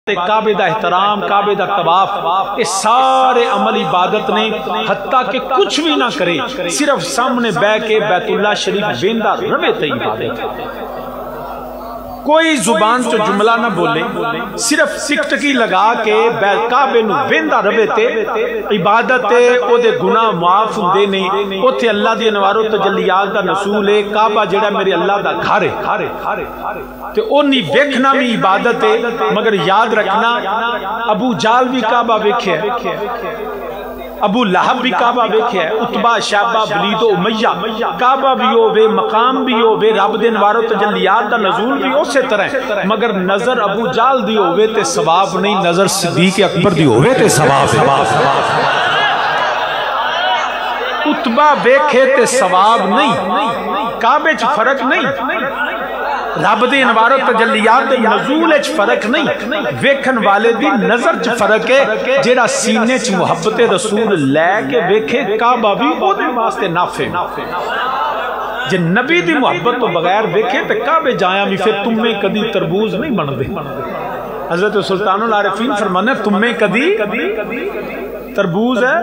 काबे दा एहतराम, काबे दा तवाफ, ये सारे अमल इबादत ने। हत्ता कि कुछ भी ना करे, सिर्फ सामने बह के बैतुल्लाह शरीफ वेंदा रवे ते इबादत है। कोई जुबान चो जुमला ना बोले, सिर्फ टिकटकी लगा के काबे नूं वेंदा रवे ते इबादत है। ओदे गुनाह माफ हुंदे ने। उत्थे अल्लाह दी अनवारो तजल्लियात दा नसूल है। काबा जेड़ा मेरे अल्लाह दा घर है ते ओनी वेखना भी इबादत है। मगर याद रखना, अबू जाल भी काबा वेख्या, अबू लहब भी काबा वेख्या, उतबा शाबा वलीद उमैया, काबा भी होवे, मकाम भी होवे, रब दे नवारो तजल्लियात दा नज़ूल भी उसे तरह। मगर नजर अबू जाल दी होवे ते सवाब नहीं, नजर सिद्दीक अकबर दी होवे ते सवाब है। उतबा वेखे ते सवाब नहीं, काबे च फर्क नहीं, रब दे अनवारो तजल्लियात दे नज़ूल च फर्क नहीं, वेखन वाले दी नजर च फर्क है। जेड़ा सीने च मुहब्बत रसूल लैके वेखे, काबा भी ओदे वास्ते नाफे। जे नबी दी मुहब्बत तो बगैर वेखे तो काबे जाया भी फिर तुम्हें कदी तरबूज नहीं बनदे। हजरत सुल्तानुल आरिफीन फरमाने तुम्हें कदी तरबूज है।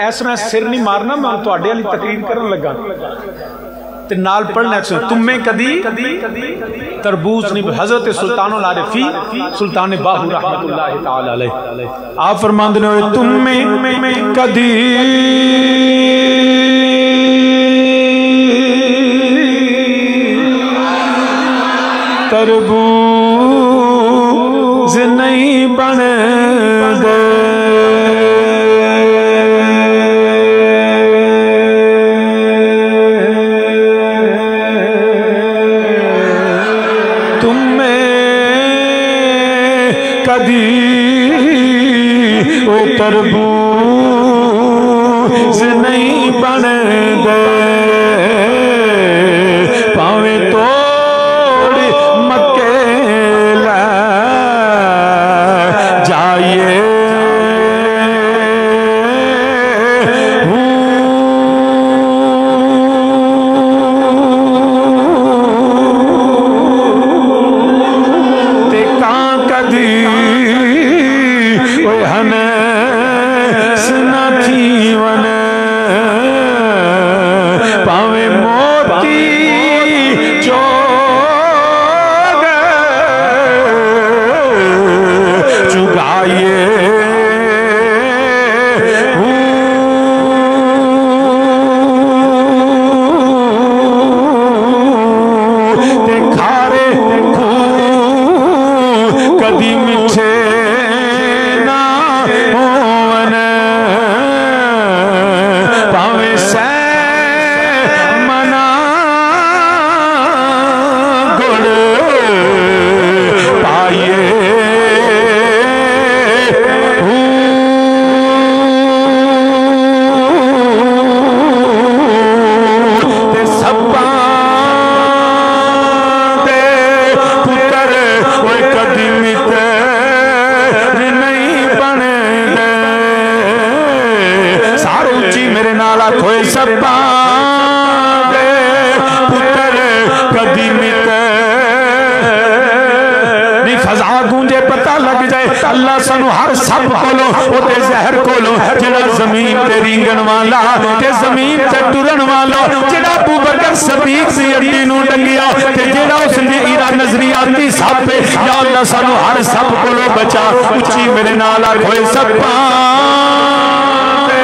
ऐसा मैं सिर नहीं मारना, मैं तुहाडे वाली तकरीर करन लगा ते नाल पढ़ना तुम्हें कदी तरबूज नहीं। हजरत सुल्तानुल आरिफीन सुल्तान बाहू रहमतुल्लाह तआला अलैह आप फरमांदे ने तुम्हें कदी तरबूज नहीं बने दे। कदी वो तरबूज नहीं बने दे, पावे तोड़ मक्के ला जाइए। पावे मोती चुगाइए खारे कदी मिठे ना होवन, पावे से मना गुड़ पाइए। सब्बा दे पुत्र वो कदी मित्र नहीं बने दे। सारे उच्ची मेरे नाल आखो सब्बा दे पुत्र कदी मित्र नहीं। फजा गूंजे पता लग जाए अल्लाह सानू हर सब कोलों ओते जहर कोलों, जेड़ा जमीन ते रींगण वाला ते जमीन ते टुरन वाला, जेड़ा अबू बकर सदीक दी अड्डी नू डंगिया ते जेड़ा उसने इरा नजरियाती सब पे, या अल्लाह सानू हर सब कोलों बचा। उच्ची मेरे नाल आखो सब्बा दे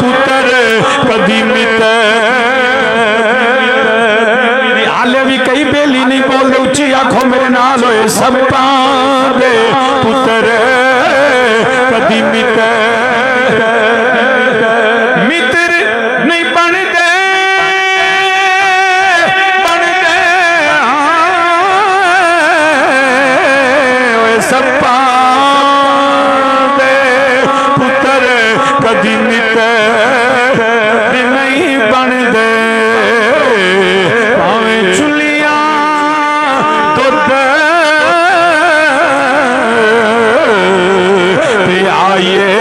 पुत्र कदी मित्र। हाले भी कई बेली नहीं बोलते, उच्ची आखो मेरे नाल होए सब्बा दे पुत्र कदी मित्र। मित्र नहीं बनते, बनते सब्बा दे पुत्र कदी मित्र नहीं बनते। भावें चुलिया दुध आइए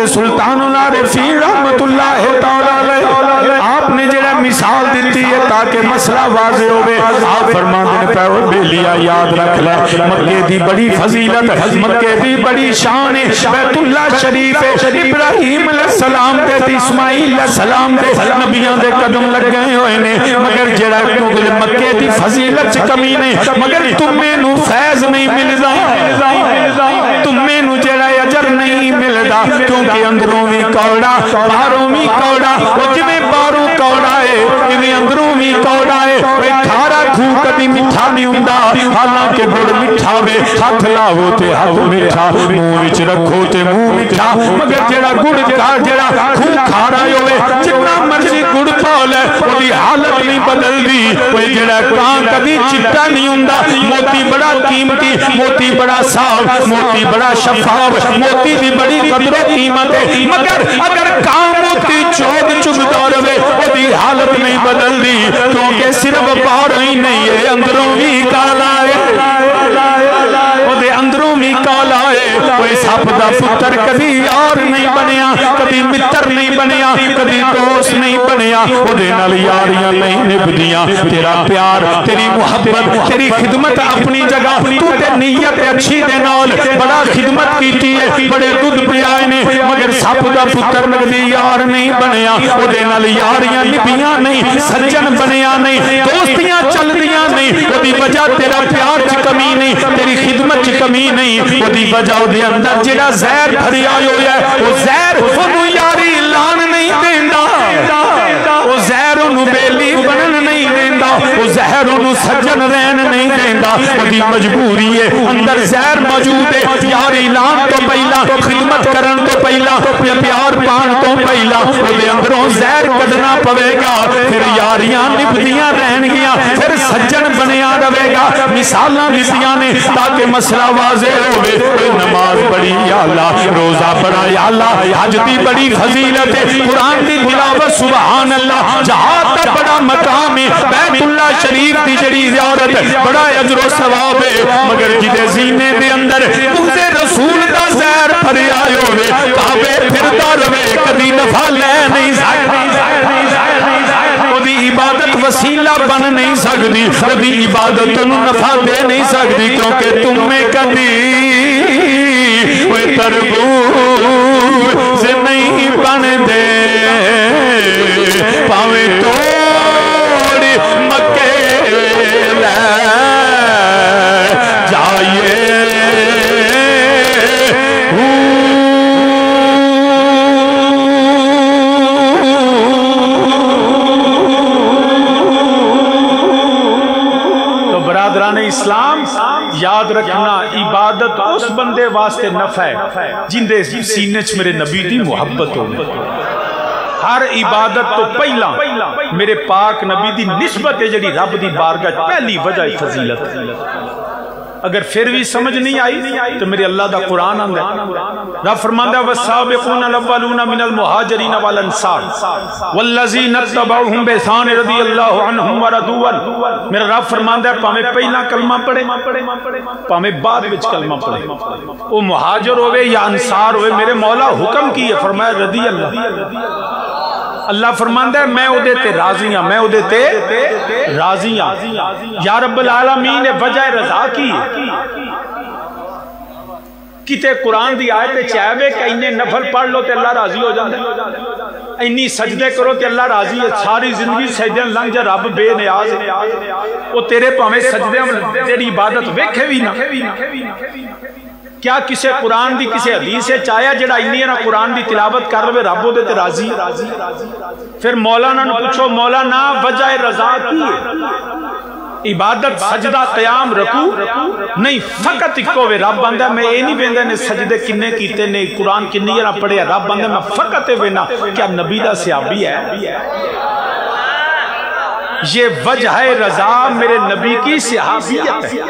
ते सुल्तानुल आरिफीन रहमतुल्लाह तआला अलैह आपने जेड़ा मिसाल दी है ताकि मसला वाज़े होवे। आप फरमाते हैं पै बेलिया याद रख ले मक्के दी बड़ी फजीलत, मक्के दी बड़ी शान है, बैतुल्ला शरीफ है। इब्राहीम अलैहिस्सलाम ते इस्माईल अलैहिस्सलाम ते नबियां दे कदम लगे हुए ने, मगर जेड़ा मक्के दी फजीलत च कमी नहीं, मगर तुम्हें नु फैज नहीं मिलदा, तुम्हें नु जेड़ा अजर नहीं मिलदा, क्योंकि अंदरों भी कौड़ा बाहरों भी कौड़ा। जिवें बाहरों कौड़ा है इवें अंदरों भी कौड़ा है। खारा खूह कभी मिठा नहीं हुंदा, हालांकि गुड़ मिठा वे, हाथ लावो ते हाथ मिठा, मुंह विच रखो ते मुंह मिठा, मगर जेड़ा गुड़ जेड़ा खूह खारा होवे जितना मर्जी गुड़ पा ले ओदी हालत नहीं बदलदी। कोई जेड़ा कां कभी चिट्टा नहीं हुंदा, मोती बड़ा कीमती, मोती बड़ा साफ, मोती बड़ा शफाफ, मोती दी बड़ी कदर कीमत है, मगर अगर कां मोती चोग चुगदा रहे ओदी हालत नहीं बदलदी, क्योंकि सिर्फ बाहर ही नहीं है अंदरों भी काला है, ओदे अंदरों भी काला है। कोई सप दा पुत्र कभी यार नहीं बनया, कभी मित्र नहीं बनया, कभी दोस्त नहीं बनया, ओदे नाल यारियां नहीं निभदियां। तेरा प्यार तेरी मुहब्बत तेरी खिदमत अपनी जगह, तू ते नीयत अच्छी दे नाल बड़ा खिदमत कीती है, बड़े दूध पियाए ने, मगर सप दा पुत्र कभी यार नहीं बनया, ओदे नाल यारियां निभियां नहीं, सज्जन बनया नहीं, दोस्तियां चलदियां नहीं। ओदी वजह तेरा प्यार च कमी नहीं, तेरी खिदमत च कमी नहीं, ओदी वजह ओदे अंदर जेड़ा जहर भरिया होया है वो जहर ओनू यारी लान नहीं देंदा, वो जहर ओनू बेली बनन नहीं देंदा, वो जहर ओनू सज्जन रहन नहीं देंदा। ओदी मजबूरी है अंदर जहर मौजूद है, यारी लान तो पहला, खिदमत करन तो पहला, प्यार पान तो पहला ओदे अंदरों जहर कढना पवेगा, फिर यारियां निभदियां रहनगियां, फिर सज्जन बनया रहेगा। मिसालां दित्तियां ने ताकि मसला वाज़े होवे। नमाज पढ़ी या अल्लाह, रोजा पढ़ा या अल्लाह, हज दी बड़ी फजीलत है, कुरान दी तिलावत सुभान अल्लाह, जहाद दा बड़ा मकाम है, बैतुल्ला शरीफ दी जड़ी ज़ियारत बड़ा अजर सवाब है, मगर जिदे सीने दे अंदर तुझे रसूल दा ज़हर भरिया होवे, काबे फिरदा रवे, कदी नफा ले नहीं सकदी, ओदी इबादत वसीला बन नहीं सकती, कभी इबादत नफा दे नहीं सकती, क्योंकि तुम में कभी तरबूज नहीं बन दे, पावे तोड़ मक्के ले जाइए। इस्लाम याद रखना, इबादत उस बंदे वास्ते नफा है जिंदे सीने च मेरे नबी दी मुहब्बत हो। हर इबादत तो पहला मेरे पाक नबी दी निस्बत है जिहड़ी रब दी बारगाह पहली वजह फजीलत। अगर फिर भी समझ नहीं आई तो मेरे अल्लाह दा कुरान आंदा रब फरमांदा वस्साबिकून अल-अव्वलून मिनल मुहाजिरीन वल अंसार वल्लज़ीना तबऊहुम बिइहसान रज़ियल्लाहु अन्हुम व रदूअन। मेरा रब फरमांदा भावें पहला कलमा पढ़े भावें बाद विच कलमा पढ़े, वो मुहाजिर होवे या अंसार होवे, मेरे मौला हुक्म की है, फरमाया रज़ी अल्लाह। अल्लाह फरमांदा है मैं उहदे ते राजी हां, मैं उहदे ते राजी हां। या रब्बुल आलमीन ने वजह रज़ा की किते कुरान दी आयत चाहे कि इन्ने नफल पढ़ लो तो अल्लाह राजी हो जाता, इन्नी सजदे करो तो अल्लाह राजी है, सारी जिंदगी सजदे लंघ जा, रब बेनियाज है, वो तेरे भावें सजदे तेरी इबादत वेखे भी ना। क्या किसी कुरान की किसी हदीस से चाया जड़ा इन्नी ना कुरान की तिलावत कर रहे रब ओदे ते राजी। फिर मौलाना नु पूछो मौलाना वजह रजा की है? इबादत सजदा कयाम रकू नहीं, फकत इको वे रब आंदा मैं ये नहीं वेंदा ने सजदे किन्ने कीते ने, कुरान किन्नी जरा पढ़िया, रब आंदा मैं फकत वेना क्या नबी दा सहाबी है। ये वजह रजा मेरे नबी की सहाबियत है।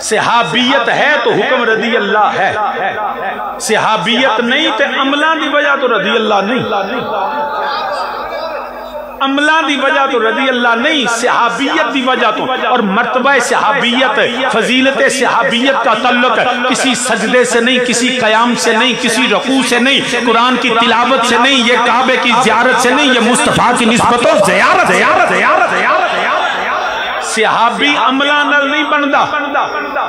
सहाबियत है तो हुक्म रदी अल्लाह है, सहाबियत नहीं तो अमला की वजह तो रदी अल्लाह नहीं। अमला दी वजह तो रदी अल्लाह नहीं, सहाबियत दी वजह तो। और मर्तबा सहाबियत, फजीलत सहाबियत का तल्लुक किसी सजदे से नहीं, किसी कयाम से नहीं, किसी रकू से नहीं, कुरान की तिलावत से नहीं, ये काबे की ज़ियारत से नहीं, ये मुस्तफा की निस्बतों ज़ियारत। सहाबी अमला नाल नहीं बनता,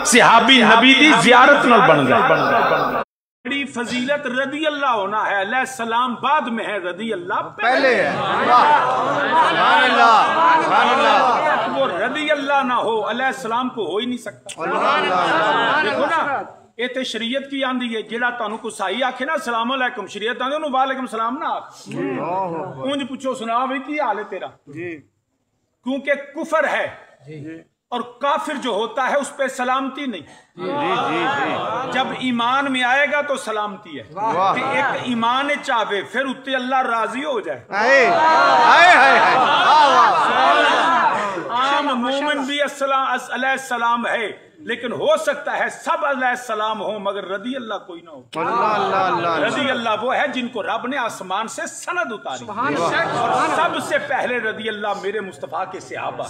सहाबी नबी दी ज़ियारत नाल बनदा। बड़ी फजीलत रदी अल्लाह होना है, अलैहि सलाम बाद में है, रदी अल्लाह पहले है। वो रदी अल्लाह ना हो, अलैहि सलाम को हो ही नहीं सकता। देखो ना, ये तो शरीयत की आंदी है, जेड़ा तुहानू कुसाई आखे ना सलाम अलैकुम, शरीयत आंदी ओनू वालेकुम सलाम ना आख। उंज पुछो सुना भाई की हाल है तेरा, क्योंकि कुफर है और काफिर जो होता है उस पर सलामती नहीं। जब ईमान में आएगा तो सलामती है। एक ईमान चाहे फिर उत्ते अल्लाह राजी हो जाए। आम मोमिन भी अलैहिस्सलाम है, लेकिन हो सकता है सब अलैहिस्सलाम हो मगर रदी अल्लाह कोई ना हो। रदी अल्लाह वो है जिनको रब ने आसमान से सनद उतारी, और सबसे पहले रदी अल्लाह मेरे मुस्तफा के सहाबा।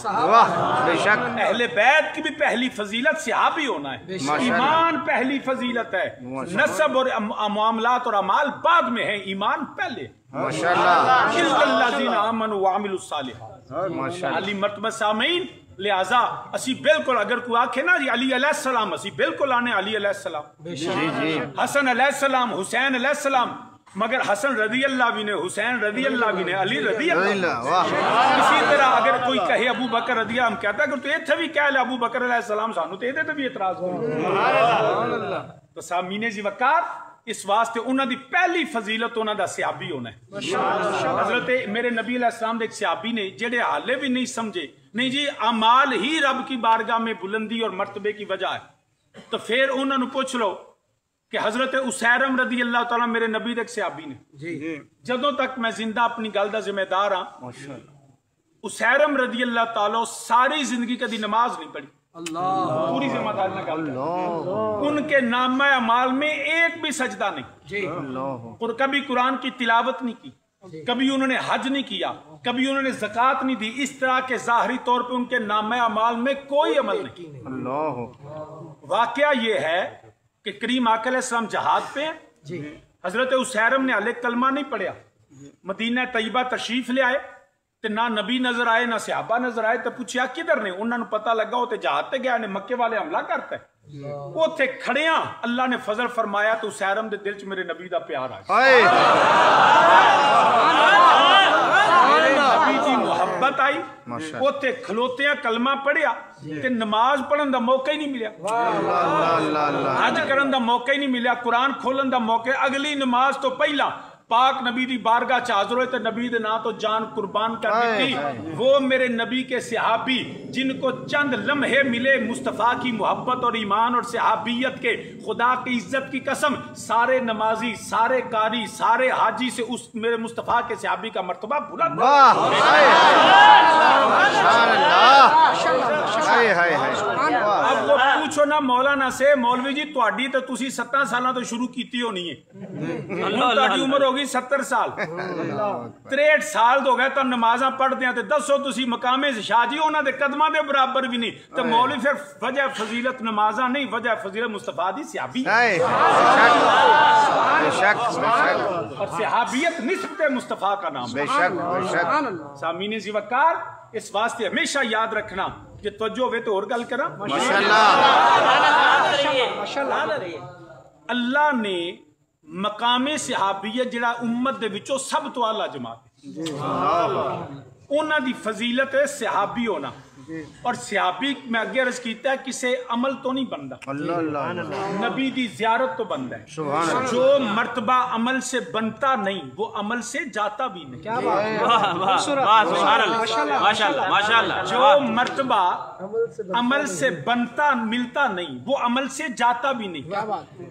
अहले बैत की भी पहली फजीलत सहाबी होना है। ईमान पहली फजीलत है, नसब और मामलात और अमाल बाद में है, ईमान पहले। अली मर्तबा सामीन, लिहाजा असी बिल्कुल अगर कोई आखे ना जी अली अलैहिस्सलाम, असी बिल्कुल आने अली अलैहिस्सलाम, हसन अलैहिस्सलाम, हुसैन अलैहिस्सलाम, मगर हसन रदी अल्लाह भी ने, हुसैन रदी अल्लाह भी ने, अली रदी अल्लाह। इसी तरह अगर कोई कहे अबू बकर रदी अल्लाह, हम कहता है कि इत्थे भी कह ले अबू बकर अलैहिस्सलाम, सानू तो इहदे ते भी इतराज हो। तो सामीने जी वकार इस वास्ते उन्हां दी पहली फजीलत उन्हां दा सहाबी होना है। हजरत मेरे नबी अलैहिस्सलाम दे एक सहाबी ने जेड़े हाले भी नहीं समझे नहीं जी अमाल ही रब की बारगाह में बुलंदी और मर्तबे की वजह है, तो फिर उन्होंने पूछ लो कि हजरत उसैरम रदी अल्लाह तआला मेरे नबी दे सहाबी ने, जदों तक मैं जिंदा अपनी गल दा जिम्मेदार हाँ, उसैरम रदी अल्लाह तआला सारी जिंदगी कभी नमाज नहीं पढ़ी, पूरी जिम्मेदारी ना गल। उनके नामा अमाल में एक भी सजदा नहीं, और कभी कुरान की तिलावत नहीं की, कभी उन्होंने हज नहीं किया, कभी उन्होंने ज़कात नहीं दी। इस तरह के ज़ाहरी तौर पे उनके नामे अमाल में कोई अमल नहीं। वाकया ये है कि करीम आका अलैहिस्सलाम जहाद पे हैं, हजरत उसैरम ने हाले कलमा नहीं पढ़िया, मदीना तैयबा तशरीफ ले आए, ते ना नबी नजर आए ना सहाबा नजर आए, तो पूछा किधर ने, उन्होंने पता लगा वो जहाद ते गया ने, मक्के वाले हमला करते उथे खड़िया अल्लाह ने फजल फरमाया तो उसैरम दे दिल च मेरे नबी दा प्यार आया, नबी दी मुहब्बत आई, उथे खलोतिया कलमा पढ़िया ते नमाज पढ़न दा मौका ही नहीं मिलिया, हज करन दा मौका ही नहीं मिलिया, कुरान खोलन दा मौका। अगली नमाज तो पहला पाक नबी दी बारगाह च हाज़िर होए ते नबी दे नाम तो जान कुर्बान कर दी। वो मेरे नबी के सहाबी जिनको चंद लम्हे मिले मुस्तफ़ा की मोहब्बत और ईमान और सहाबियत के, खुदा की इज्जत की कसम सारे नमाजी, सारे कारी, सारे हाजी से उस मेरे मुस्तफ़ा के सहाबी का मर्तबा बुलंद। अब वो पूछो ना मौलाना से, मौलवी जी तुहाडी तो तुसी 17 साल तो शुरू की होनी है, तुहाडी उम्र होगी 70 साल, 63 साल हो गए तो नमाजा पढ़ते हैं, तो दसो तुसी मकामे शाह जी उन्होंने दे कदमां दे बराबर भी नहीं, तो मौलवी फिर वजह फजीलत नमाजा नहीं, वजह फजीलत मुस्तफा दी सहाबी, और सहाबियत निस्बत मुस्तफा का नाम। सामीने जी वकार इस वास्ते हमेशा याद रखना कि तवज्जो होवे तो और गल करा। अल्लाह ने मकामे सहाबियत जिहड़ा उम्मत दे विचों सब तो आला जमात उन्हां दी फजीलत है सहाबी होना, और सहाबी मैं अगे अर्ज किया किसी अमल तो नहीं बनता, नबी दी जियारत तो बनता है। जो मर्तबा अमल से बनता नहीं वो अमल से जाता भी नहीं। जो मर्तबा अमल से बनता मिलता नहीं वो अमल से जाता भी नहीं।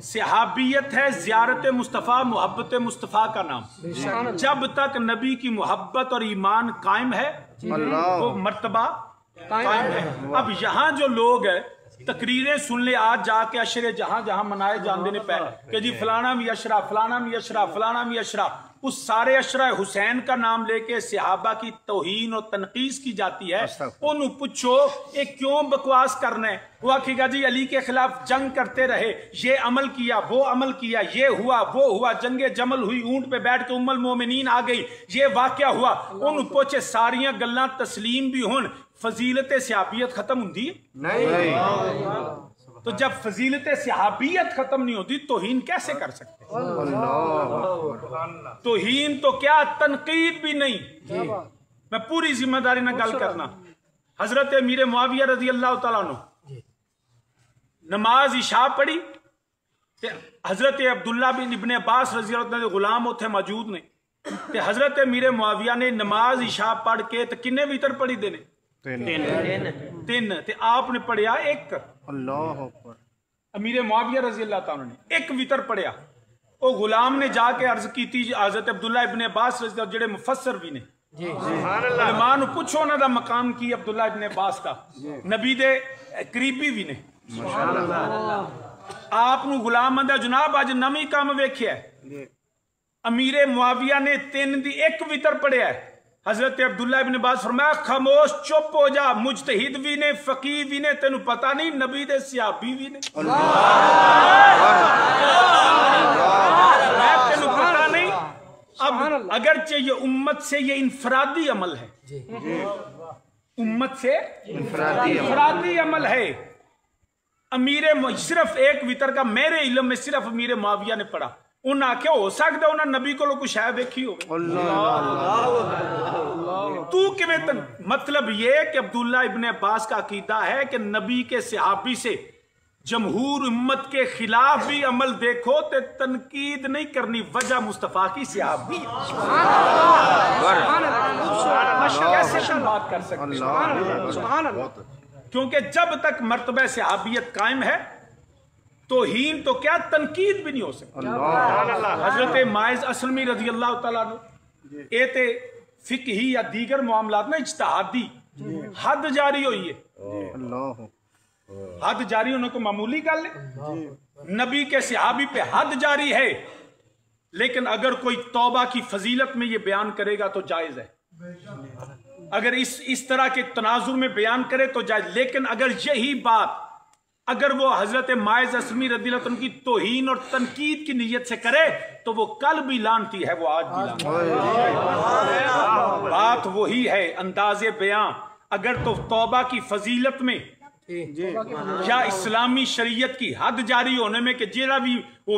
सहाबियत है जियारत मुस्तफ़ा, मोहब्बत मुस्तफ़ा का नाम। जब तक नबी की मोहब्बत और ईमान कायम है वो मर्तबा कायम है। अब यहाँ जो लोग है तकरीरें सुन ले, आज जाके अशरे जहां जहां मनाए जाते हैं पे कि जी फलाना भी अशरा, फलाना भी अशरा, फलाना भी अशरा, उस सारे अशरा हुसैन का नाम लेके सहाबा की तौहीन और तनकीस की जाती है। उन्होंने पूछो ये क्यों बकवास करना है? वो आखेगा जी अली के खिलाफ जंग करते रहे, ये अमल किया, वो अमल किया, ये हुआ, वो हुआ, जंगे जमल हुई, ऊंट पे बैठ के उम्मुल मोमिनीन आ गई, ये वाकया हुआ। उन्होंने पूछे सारियां गल्लां तस्लीम भी होन, फजीलत सहाबियत खत्म होंदी नहीं। तो जब फजीलत सहाबियत खत्म नहीं होती तौहीन कैसे कर सकते? तौहीन तो क्या, तनकीद भी नहीं। मैं पूरी जिम्मेदारी ना गल करना। हजरत अमीर मुआविया रजी अल्लाह तआला अन्हु नमाज इशा पढ़ी ते हजरत अब्दुल्ला बिन इब्ने अब्बास रजी अल्लाह तआला गुलाम उत्थे मौजूद ने ते हजरत अमीर मुआविया ने नमाज इशा पढ़ के ते किन्ने वितर पढ़ी देने? तीन। ते आपने पढ़िया एक। अल्लाह अकबर। अमीर मुआविया रजी अल्लाह तआला ने एक वितर पढ़िया। वो गुलाम ने जाके अर्ज की थी हजरत अब्दुल्ला इब्ने अब्बास रजी जेड़े मुफस्सर भी ने, उलमा पुछो उन्हों का मकाम की अब्दुल्ला इब्ने अब्बास का, नबी दे करीबी भी ने। आप गुलाम आंदा जनाब अज नवी काम वेख्या। अमीर मुआविया ने 3 दी एक वितर पढ़िया। हजरत अब्दुल्ला इब्ने अब्बास फरमाया खामोश चुप हो जा, मुजतहिद भी ने, फकीह भी ने, तेनू पता नहीं नबी दे सहाबी भी ने। तेनू पता नहीं। अब अगरचे ये उम्मत से ये इनफरादी अमल है, उम्मत से इनफरादी अमल है। अमीर सिर्फ एक वितर का मेरे इल्म में सिर्फ अमीर मुआविया ने पढ़ा। उन्हें आख्या हो सकता उन्हें नबी को कुछ है देखी हो। तू किवें मतलब ये कि अब्दुल्ला इब्ने अब्बास का अकीदा है कि नबी के सहाबी से जमहूर उम्मत के खिलाफ भी अमल देखो तो तनकीद नहीं करनी, वजह मुस्तफा की सहाबी। कैसे बात कर सकते? क्योंकि जब तक मर्तबा सहाबियत कायम है तौहीन तो क्या, तनकीद भी नहीं हो सकती। हजरत माइज अस्लमी रजी अल्लाह तआला अन्हु ए ते फिकही या दीगर मामलात में इज्तिहादी हद जारी हुई है। हद जारी होने को मामूली गल है, नबी के सहाबी पे हद जारी है। लेकिन अगर कोई तौबा की फजीलत में ये बयान करेगा तो जायज है, अगर इस तरह के तनाजुर में बयान करे तो जायज। लेकिन अगर यही बात अगर वो हजरत माइज अस्मी रदियल्लाहु अन्हु की तौहीन और तनकीद की नीयत से करे तो वो कल भी लानती है, वो आज भी लानती है। बात वही है, अंदाजे बयां। अगर तो तौबा की फजीलत में या इस्लामी शरीयत की हद जारी होने में कि जेरा भी वो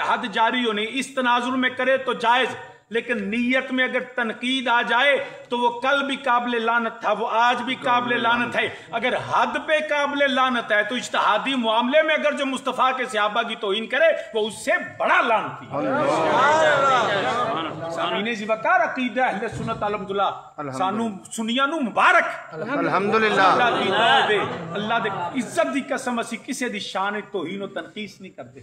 हद जारी होने इस तनाजुर में करे तो जायज। लेकिन नीयत में अगर तनकीद आ जाए तो वो कल भी काबिल लानत था, वो आज भी काबिल लानत है। अगर हद पे काबिल लानत है तो इज्तिहादी मामले में अगर जो मुस्तफा के सहाबा की तौहीन करे वो उससे बड़ा लानती है। सामीने ज़िवकार अकीदा अहले सुन्नत अल्हम्दुलिल्लाह सानू सुनिया नु मुबारक अल्हम्दुलिल्लाह। अल्लाह दे इज्जत दी कसम असी किसी दी शान तौहीन और तनकीस नहीं करते।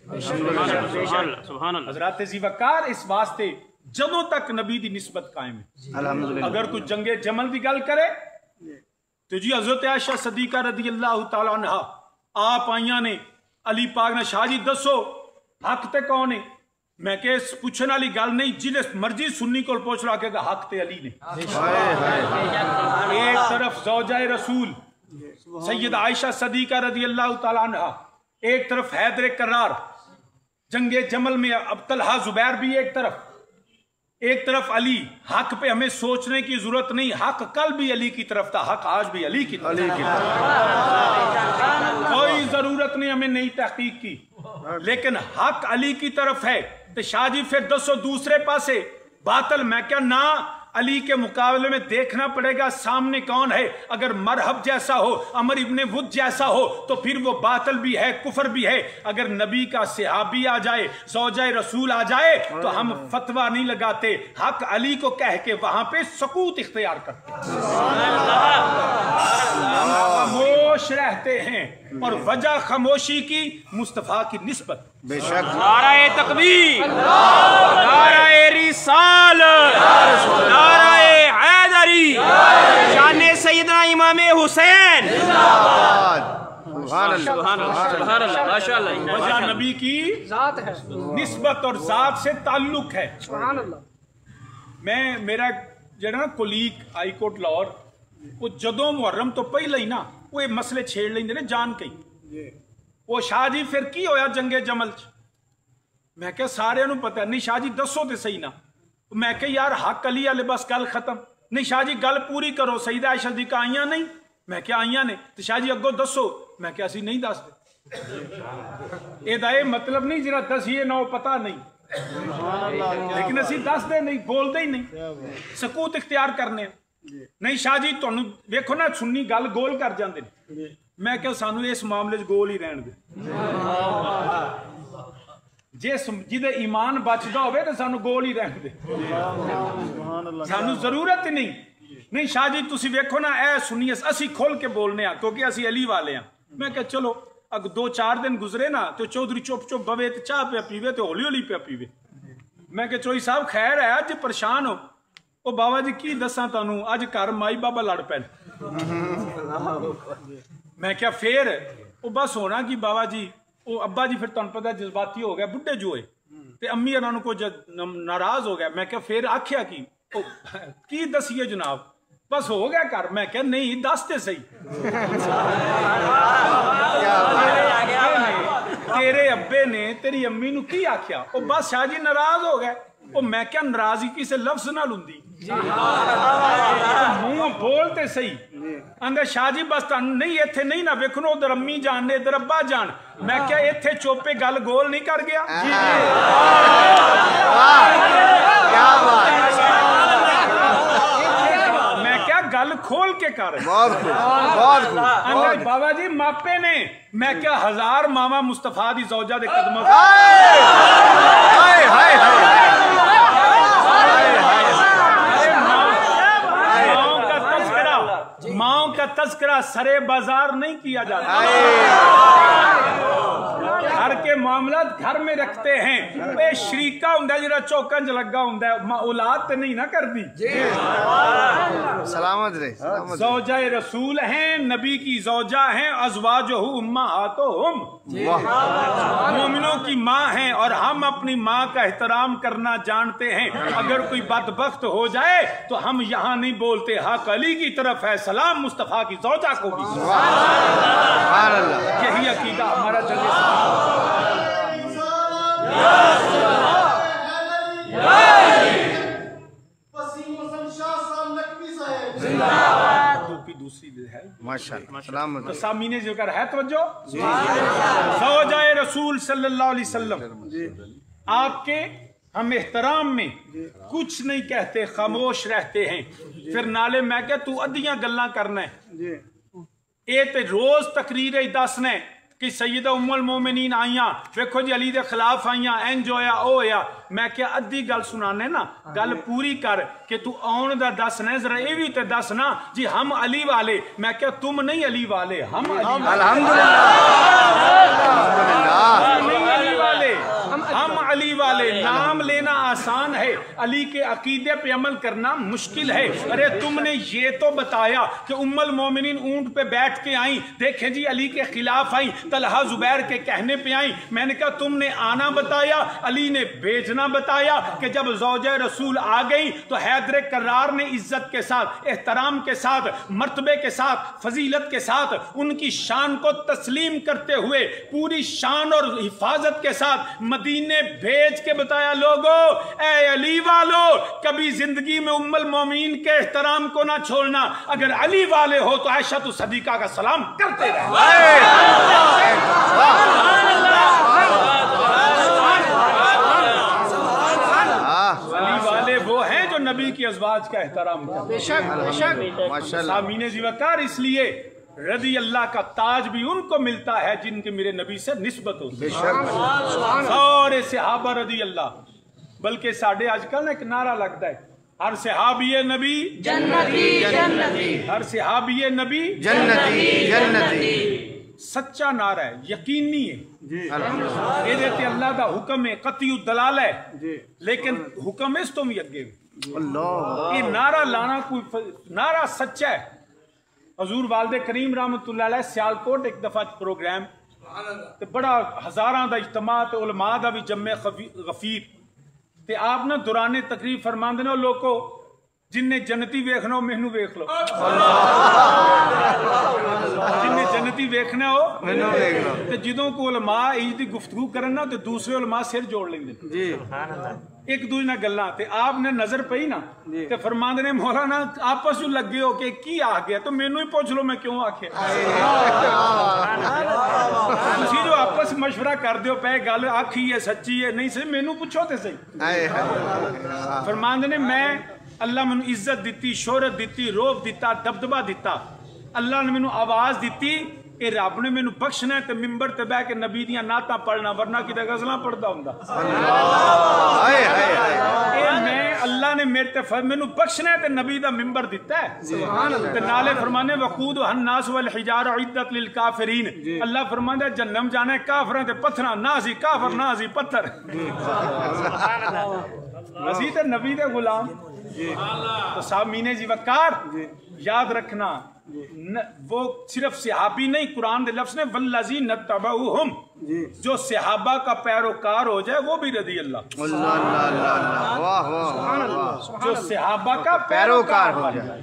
सुभान अल्लाह। हज़रात ज़िवकार इस वास्ते जदों तक नबी दी निस्बत कायम है। अगर कोई जंगे जमल की गल करे तो जी हजरत आयशा सदीका रदी अल्लाह तआला अन्हा आप आइया ने अली पाक ने शाह जी दसो हक ते कौन है? मैं के पूछने वाली गल नहीं, जिले मर्जी सुन्नी को पूछ लो आके हक ते अली ने। एक तरफ ज़ौजाए रसूल सैयद आयशा सदीका रदी अल्लाह तआला अन्हा, एक तरफ हैदर करार जंगे जमल में अब तलहा जुबैर भी एक तरफ अली। हक पे हमें सोचने की जरूरत नहीं, हक कल भी अली की तरफ था, हक आज भी अली की तरफ। कोई जरूरत नहीं हमें नई तहकीक की, लेकिन हक अली की तरफ है। तो शाह जी फिर दसो दूसरे पासे बातल, मैं क्या ना अली के मुकाबले में देखना पड़ेगा सामने कौन है। अगर मरहब जैसा हो, अमर इब्ने वुद जैसा हो तो फिर वो बातल भी है, कुफर भी है। अगर नबी का सहाबी आ जाए, ज़ौजाए रसूल आ जाए तो हम फतवा नहीं लगाते, हक अली को कह के वहां पे सकूत इख्तियार करते खामोश रहते हैं। और वजह खामोशी की मुस्तफा की निस्बत। बेशक नाराए तकबीर, नाराए रिसालत, नाराए हैदरी, शाने सैयदना इमाम हुसैन। वजह नबी की जात है, निस्बत और जात से ताल्लुक है। मैं मेरा ਜਿਹੜਾ ਨਾ ਕੋਲੀਗ ਹਾਈ ਕੋਰਟ ਲਾਹੌਰ ਉਹ ਜਦੋਂ ਮੁਹर्रम ਤੋਂ ਪਹਿਲਾਂ ਹੀ ਨਾ ਉਹ ਇਹ ਮਸਲੇ ਛੇੜ ਲੈਂਦੇ ਨੇ ਜਾਣ ਕੇ ਜੀ। ਉਹ ਸ਼ਾਹ ਜੀ ਫਿਰ ਕੀ ਹੋਇਆ ਜੰਗੇ ਜਮਲ ਚ? मैं क्या सारे पता नहीं शाह जी दसो तो सही ना। मैं क्या यार हक अली वाले बस गल खत्म नहीं। शाह जी गल पूरी करो। सईदा आयशा सिद्दीका आईया नहीं? मैं क्या आईया ने तो शाह जी अगो दसो। मैं क्या असी नहीं दसते एदा ये मतलब नहीं जरा दसीए ना पता नहीं लेकिन असी दसते नहीं बोलते ही नहीं सकूत इख्तियार करने नहीं। शाह जी तुहानू वेखो ना सुन्नी गल गोल कर जाते हैं। मैं क्या सानू इस मामले च गोल ही रहन दे जे जिदे ईमान बचदा होवे तो सानू गोल ही रहन दे सानू जरूरत ही नहीं। शाह जी तुसी वेखो ना ए सुनिए असी खोल के बोलने क्योंकि असी अली वाले हैं। मैं क्या चलो अग 2-4 दिन गुजरे ना तो चौधरी चुप चुप बवे तो चाह पे पीवे तो हौली हौली पे पीवे। मैं क्या चोई साहब खैर है अज परेशान हो ओ बाबा जी की दसा तुहानू अज घर माई बाबा लड़ पैन। मैं क्या फिर ओ बस होना कि बाबा जी वो अब्बा जी फिर तुहानू पता जज्बाती हो गया बुढ़े जो ते अम्मी उन्होंने कुछ नाराज हो गया। मैं क्या फिर आख्या की दसीए जनाब बस हो गया घर। मैं क्या नहीं दसते सही तेरे अब्बे ने तेरी अम्मी नू की आख्या? ओ बस शाह जी नाराज हो गए। ओ मैं क्या नाराजगी किसी लफ्ज नाल हुंदी मुंह बोलते सही आंदे शाह जी बस तुहानू नहीं इत्थे नहीं ना वेखो उधर अम्मी जान ने इधर अब्बा जान। मैं क्या इत्थे चोपे गल गोल नहीं कर गया? मैं क्या गल खोल के कर बाबा जी मापे ने। मैं क्या 1000 मामा मुस्तफा दी जौजा दे कदमों माओ का तस्करा सरे बाजार नहीं किया जाता। घर के मामला घर में रखते हैं। शरीका हुंदा जिहड़ा चौकन च लगा हुंदा औलाद ते नहीं ना कर दी। सलामत रहे। ज़ौजा रसूल हैं नबी की ज़ौजा हैं अज़वाजुहु उम्महातुहुम मोमिनों की माँ हैं और हम अपनी माँ का एहतराम करना जानते हैं। अगर कोई बदबख्त हो जाए तो हम यहाँ नहीं बोलते हक अली की तरफ है सलाम मुस्तफा की ज़ौजा को भी। यही अकीदा हमारा जंग दूसरी है माशाअल्लाह। तो सामीने जिक्र है तवज्जो। ज़ौजाए रसूल सल्लल्लाहु अलैहि वसल्लम आपके हम एहतराम में कुछ नहीं कहते खामोश रहते हैं। फिर नाले मैं क्या तू अद्धियां गल्लां करना है ये तो रोज तकरीर दसने कि सैयदा उम्मुल मोमिनीन आईया वेखो जी अली दे खिलाफ आईया इंज होया ओ होया। मैं क्या अद्धी गल सुनाने ना गल पूरी कर कि तू आउन दा दस ना जरा ये भी तो दस ना जी हम अली वाले। मैं क्या तुम नहीं अली वाले हम अल्हम्दुलिल्लाह नहीं अली वाले हम अली वाले। नाम लेना आसान है अली के अकीदे पे अमल करना मुश्किल है। अरे तुमने ये तो बताया कि उम्मुल मोमिनीन ऊंट पे बैठ के आई देखें जी अली के खिलाफ आई तलहा जुबैर के कहने पे आई। मैंने कहा तुमने आना बताया अली ने भेजना बताया कि जब ज़ौजा रसूल आ गई तो हैदर करार ने इज्जत के साथ एहतराम के साथ मर्तबे के साथ फजीलत के साथ उनकी शान को तस्लीम करते हुए पूरी शान और हिफाजत के साथ मदीने भेज के बताया लोगो ए अली वालो कभी जिंदगी में उम्मुल मोमिनीन के एहतराम को ना छोड़ना। अगर अली वाले हो तो आयशा तो सदीका का सलाम करते रहे। अली वाले वो हैं जो नबी की अज़वाज का एहतराम करते हैं। सामीने ज़िवकार इसलिए रदी अल्लाह का ताज भी उनको मिलता है जिनके मेरे नबी से निस्बत होती है। सारे सहाबा रदी अल्लाह बल्कि साढ़े आजकल एक नारा लगता है हर सहाबी नबी जन्नती जन्नती हर सहाबी नबी जन्नती जन्नती। सच्चा नारा है यकीनी है ये अल्लाह का हुक्म है कतियु दलाल है लेकिन हुक्म इस तो भी अगे ये नारा लाना कोई नारा सच्चा है। हजूर वालदे करीम रहमतुल्लाह अलैह सियालकोट एक दफा प्रोग्राम तो बड़ा हजारां दा इज्तिमा ते उलमा दा भी जम्मे गफीर ते आप ना दुराने तकरीब फरमांदे ने लोको जिन्ने जन्नती वेखना हो मैनू वेख लो, जिन्ने जन्नती वेखना हो मैनू वेख लो। ते जदों को उलमा इंज दी गुफ्तगू करन ना ते दूसरे उलमा सिर जोड़ लेंदे जी, एक दूजे नाल गल्लां ते आपने नजर पई ना ते फरमांदे ने मौलाना आपस में लगे हो के की आ गया तो मैनू ही पूछ लो मैं क्यों आखे। तुसीं जो आपस मशवरा करदे हो पे गल आखी है सच्ची है नहीं सही मैनू पूछो ते सही। फरमांदे ने मैं अल्लाह मैनू इज्जत दिती, शोहरत दिती, रोब दिता, दबदबा दिता, अल्लाह ने मैनू आवाज दिती, ये रब ने मैनू बख्शना ते मिंबर ते बह के नबी दियां नातां पढ़ना वरना किते गज़लां पढ़दा हुंदा। मैं अल्लाह ने मेरे ते मैनू बख्शना ते नबी दा मिंबर दिता है ते नाले फरमाने वकूद हन्नास वल हिजारा इद्दत लिल काफिरीन। अल्लाह फरमांदा जन्नम जाना काफिरां ते पत्थरां ना सी काफिर ना सी पत्थर। मसीह ते नबी दे गुलाम तो सामीने जी वकार याद रखना वो सिर्फ सहाबी नहीं, कुरान दे लफ्ज़ ने वल्लज़ी नत्तबऊहुम, जो सहाबा का पैरोकार हो जाए वो भी रज़ी अल्लाह, जो सहाबा का पैरोकार हो जाए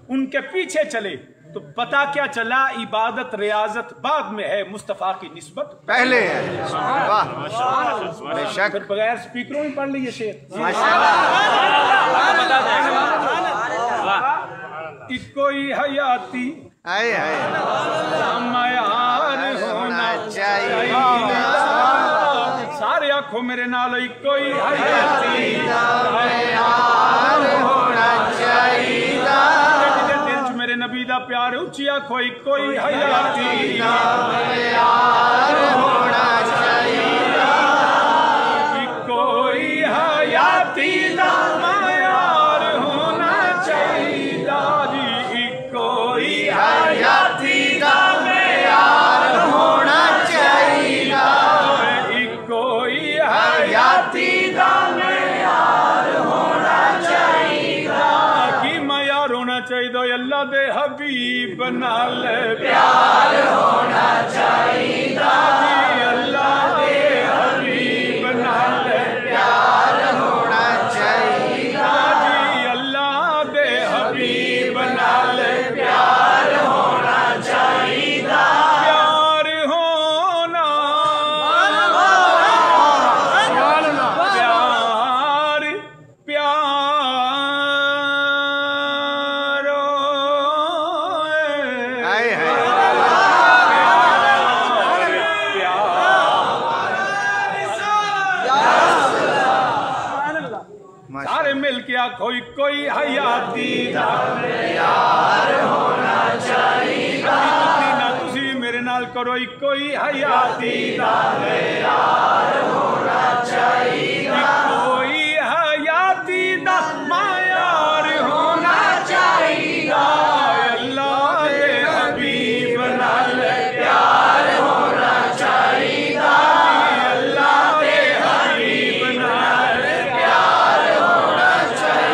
उनके पीछे चले तो पता क्या चला इबादत रियाजत बाद में है, मुस्तफा की निस्बत पहले है। बेशक फिर बगैर स्पीकरों में पढ़ लीजिए शेर। इको ही हयाती मयार होना चाहिए, सारे आखो मेरे नाल इको ही हयाती मयार होना चाहिए, मेरे नबी दा प्यार उच्ची आखो इको ही हयाती मयार होना चाहिए, इको ही हयाती मयार होना चाहिए जी, इको ही हयाती मयार होना चाहिए, इको ही हयाती मयार होना चाहिए, की मयार होना चाहिए अल्लाह दे हबीब नाल प्यार होना चाहिए, अल्लाह दे हबीब नाल प्यार होना चाहिए, अल्लाह दे हबीब नाल प्यार होना चाहिए, प्यार होना कोई कोई हयाती यार होना चाहिए, ना तुसी मेरे नाल करो कोई हयाती यार होना चाहिए, कोई हयाती यार होना चाहिए, अल्लाह दे हबीब नाल प्यार होना चाहिए, अल्लाह दे हबीब नाल प्यार होना चाहिए,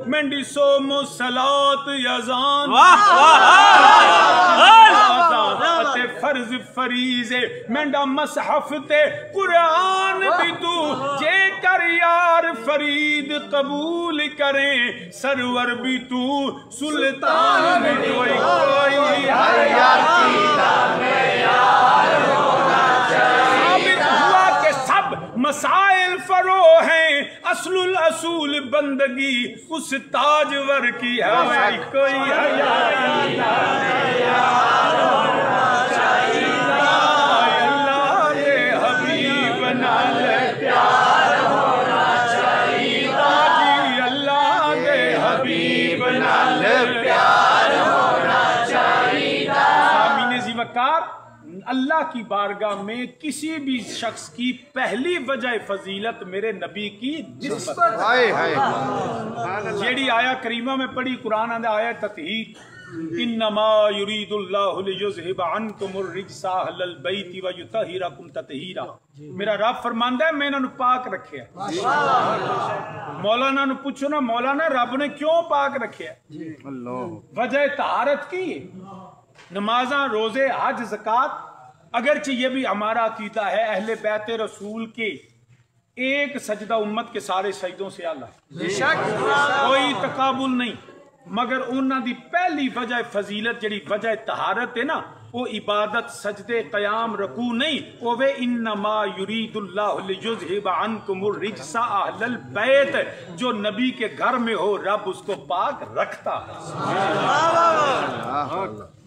मंडी सोमो सलात यजान ते फर्ज फरीजे मेंढा मसहफ ते कुरान भी तू जे कर यार फरीद कबूल करे सरवर भी तू सुल्तान भी कोई साबित हुआ के सब मसाइल फरो हैं असलुल असूल बंदगी उस ताजवर की है कोई अल्लाह दे हबीब नाल प्यार अल्लाह की बारगाह में किसी भी शख्स की पहली वजह फजीलत मेरे नबी की निस्बत। जेड़ी आया करीमा में पढ़ी कुरान आंदा आया ततहीक इन्नमा युरीदुल्लाहु लियुज़हिबा अन्कुमुर रिज्सा अहलल बैति व युतहिरकुम ततहीरा। मेरा रब फरमांदा है मैं इन्हां पाक रखिया। मौलाना नु पूछो ना मौलाना रब ने क्यों पाक रखिया? वजह तहारत की नमाजा रोजे हज ज़कात। अगरचे ये भी हमारा अकीदा है अहले बैत रसूल के एक सजदा उम्मत के सारे सजदों से आला, कोई तकाबुल नहीं, मगर उन्हां दी पहली वजह फजीलत जड़ी वजह तहारत है ना वो इबादत सजदे कयाम रकू नहीं, वो वे इन्नमा युरीदुल्लाहु लियुज़हिबा अन्कुमुर रिज्सा अहलल बैत। जो नबी के घर में हो रब उसको पाक रखता है।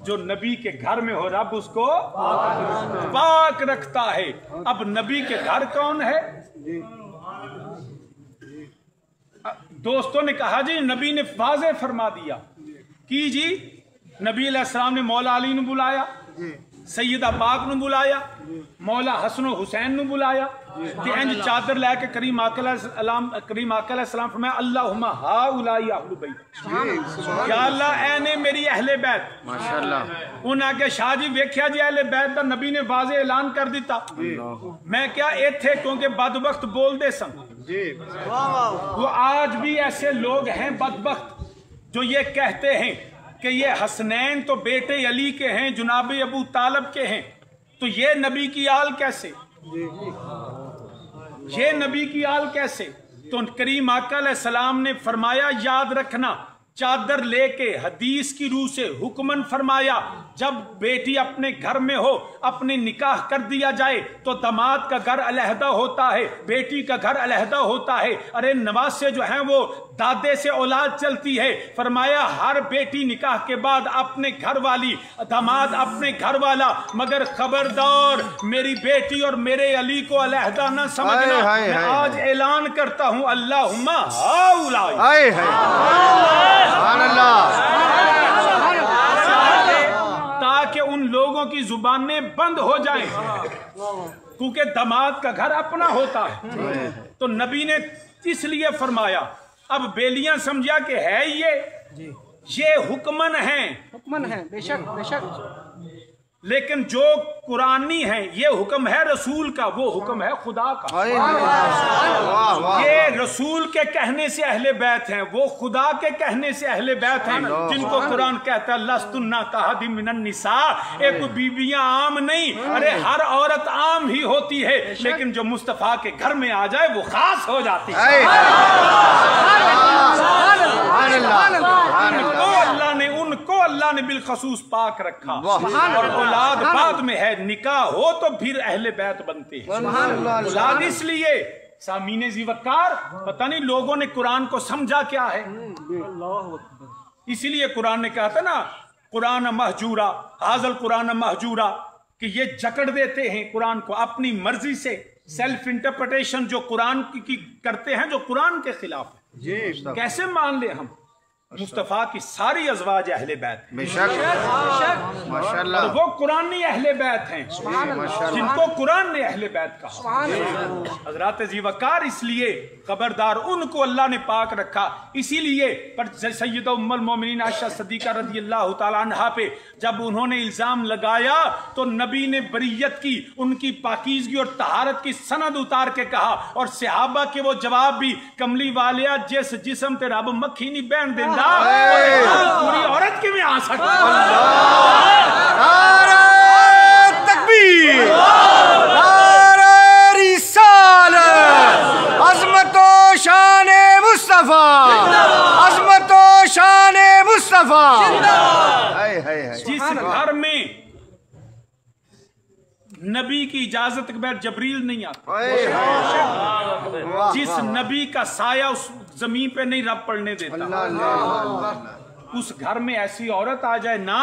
जो नबी के घर में हो रब उसको पाक रखता है। अब नबी के घर कौन है? दोस्तों ने कहा जी नबी ने वाज़े फरमा दिया कि जी नबी अलैहिस्सलाम ने मौला अली ने बुलाया, सैयदा पाक ने बुलाया, मौला हसन हुसैन ने बुलाया, इंज चादर लैके करीम आका अलैहिस्सलाम फरमाया अल्लाहुम्मा हाउलाई अहलु बैत, या अल्लाह ऐ ने मेरी अहले बैत। माशाअल्लाह उन्हें आके शाह जी वेख्या जी अहले बैत दा नबी ने वाज़े ऐलान कर दिता। मैं क्या इत्थे क्योंकि बदबख्त बोलदे सन, वो आज भी ऐसे लोग हैं बदबख्त जो ये कहते हैं कि ये हसनैन तो बेटे अली के हैं, जुनाबे अबू तालब के हैं, तो ये नबी की आल कैसे? ये नबी की आल कैसे? तो करीम आका अलैहिस्सलाम ने फरमाया याद रखना चादर लेके हदीस की रूह से हुक्मन फरमाया जब बेटी अपने घर में हो अपने निकाह कर दिया जाए तो दामाद का घर अलहदा होता है, बेटी का घर अलहदा होता है। अरे नवासे जो हैं वो दादे से औलाद चलती है। फरमाया हर बेटी निकाह के बाद अपने घर वाली, दामाद अपने घर वाला, मगर खबरदार मेरी बेटी और मेरे अली को अलहदा न समझना। मैं आज ऐलान करता हूं अल्लाहुम्मा हाउलाई, ताकि उन लोगों की जुबानें बंद हो जाएं, क्योंकि दामाद का घर अपना होता है। तो नबी ने इसलिए फरमाया। अब बेलियां समझा कि है ये हुक्मन है, बेशक बेशक, लेकिन जो कुरानी है ये हुक्म है रसूल का, वो हुक्म है खुदा का। ये रसूल के कहने से अहले बैत हैं, वो खुदा के कहने से अहले बैत हैं, जिनको कुरान कहता है लस्तुन्ना कहादिम मिनन निसा। एक बीबियां आम नहीं, अरे हर औरत आम ही होती है, लेकिन जो मुस्तफा के घर में आ जाए वो खास हो जाती है। उनको अल्लाह ने बिलखसूस पाक रखा। और औलाद बाद में है, निकाह हो तो फिर अहले बैत बनते हैं। औलाद इसलिए सामीने ज़ीवकार पता नहीं लोगों ने कुरान को समझा क्या है। इसीलिए कुरान ने कहा था ना कुरान महजूरा, हाज़ल कुरान महजूरा, कि ये जकड़ देते हैं कुरान को अपनी मर्जी से। सेल्फ इंटरप्रिटेशन जो कुरान की करते हैं, जो कुरान के खिलाफ है। कैसे मान ले हम? मुस्तफा की सारी अज़वाज अहले बैत हैं, माशाअल्लाह, और वो कुरानी अहले बैत हैं जिनको कुरान ने अहले बैत कहा। हज़रात ज़ीवकार इसलिए खबरदार उनको अल्लाह ने पाक रखा। इसीलिए पर सैयदा उम्मुल मोमिनीन आयशा सिद्दीक़ा रज़ियल्लाहु ताला अन्हा पे जब उन्होंने इल्जाम लगाया तो नबी ने बरियत की, उनकी पाकीज़गी और तहारत की सनद उतार के कहा। और सहाबा के वो जवाब भी, कमली वालिया जिस जिस्म ते रब मक्खी नहीं बहन देंदा पूरी औरत के में आ सकता। तकबीर, नारे रिसालत, अज़मतो शाने मुस्तफा, अज़मतो शाने मुस्तफा। जिस घर में नबी की इजाजत के बगैर जबरील नहीं आता, जिस नबी का साया उस जमीन पे नहीं रब पड़ने देता, उस घर में ऐसी औरत आ जाए ना,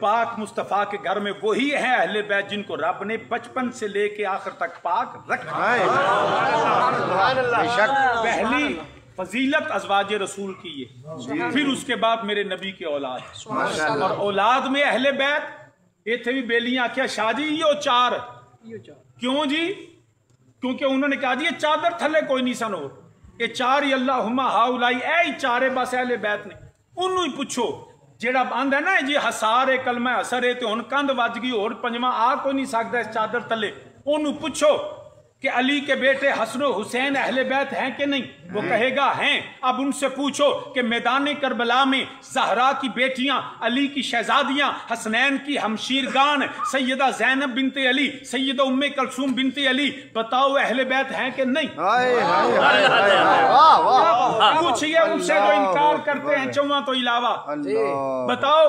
पाक मुस्तफा के घर में वही है अहले बैत जिनको रब ने बचपन से लेके आखिर तक पाक रखा। पहली फजीलत अज़वाज रसूल की है, फिर उसके बाद मेरे नबी की औलाद, और औलाद में अहले बैत इतने भी बेलियां आख्या शाह जी यो चार क्यों जी? क्योंकि उन्होंने कहा जी ये चादर थले कोई नहीं सन हो, ये चार ही अल्लाहुम्मा हाउलाई ए चारे बस अहले बैत ने। उन्होंने ही पूछो जेड़ा बंद है ना जी हसार है कलमा हसर है तो हुन कंध वज गई और पंजवा आ कोई नहीं सकता इस चादर तले। उन्होंने पूछो कि अली के बेटे हसन हुसैन अहले बैत हैं कि नहीं? वो कहेगा हैं। अब उनसे पूछो कि मैदान करबला में ज़हरा की बेटियां, अली की शहजादियां, हसनैन की हमशीरगान, सैयदा ज़ैनब बिनते अली, सैयदा उम्मे कलसूम बिनते अली, बताओ अहले बैत हैं कि नहीं? पूछिए उनसे जो इनकार करते हैं चौवा तो इलावा। बताओ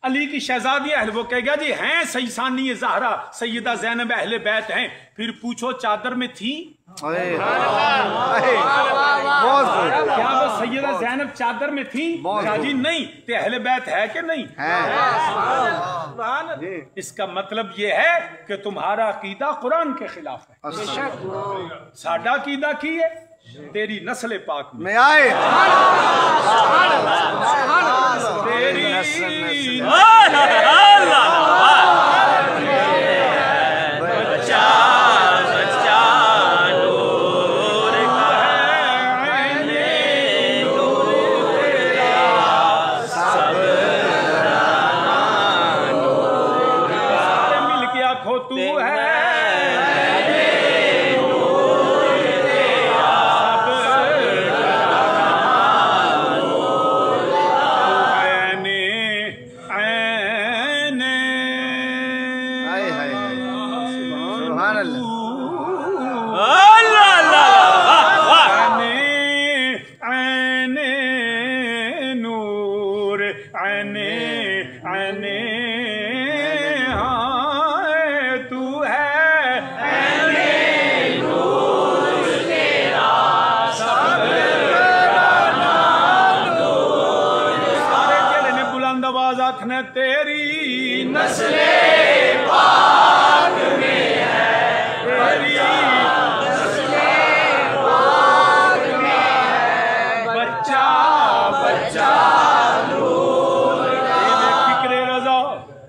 अली की शहजादी अहल, वो कहेगा जी हैं सईसानी ज़हरा सैयदा ज़ैनब अहले बैत हैं। फिर पूछो चादर में थी? क्या वो सैयदा ज़ैनब चादर में थी? जी नहीं। ते अहले बैत है कि नहीं? इसका मतलब ये है कि तुम्हारा अकीदा कुरान के खिलाफ है। साडा अकीदा की है तेरी नस्ल पाक में आए, तेरी मिल के आखो तू है तेरी नस्ले पाक में है, तेरी नस्ले पाक में है, बच्चा बच्चा फिक्रे रजा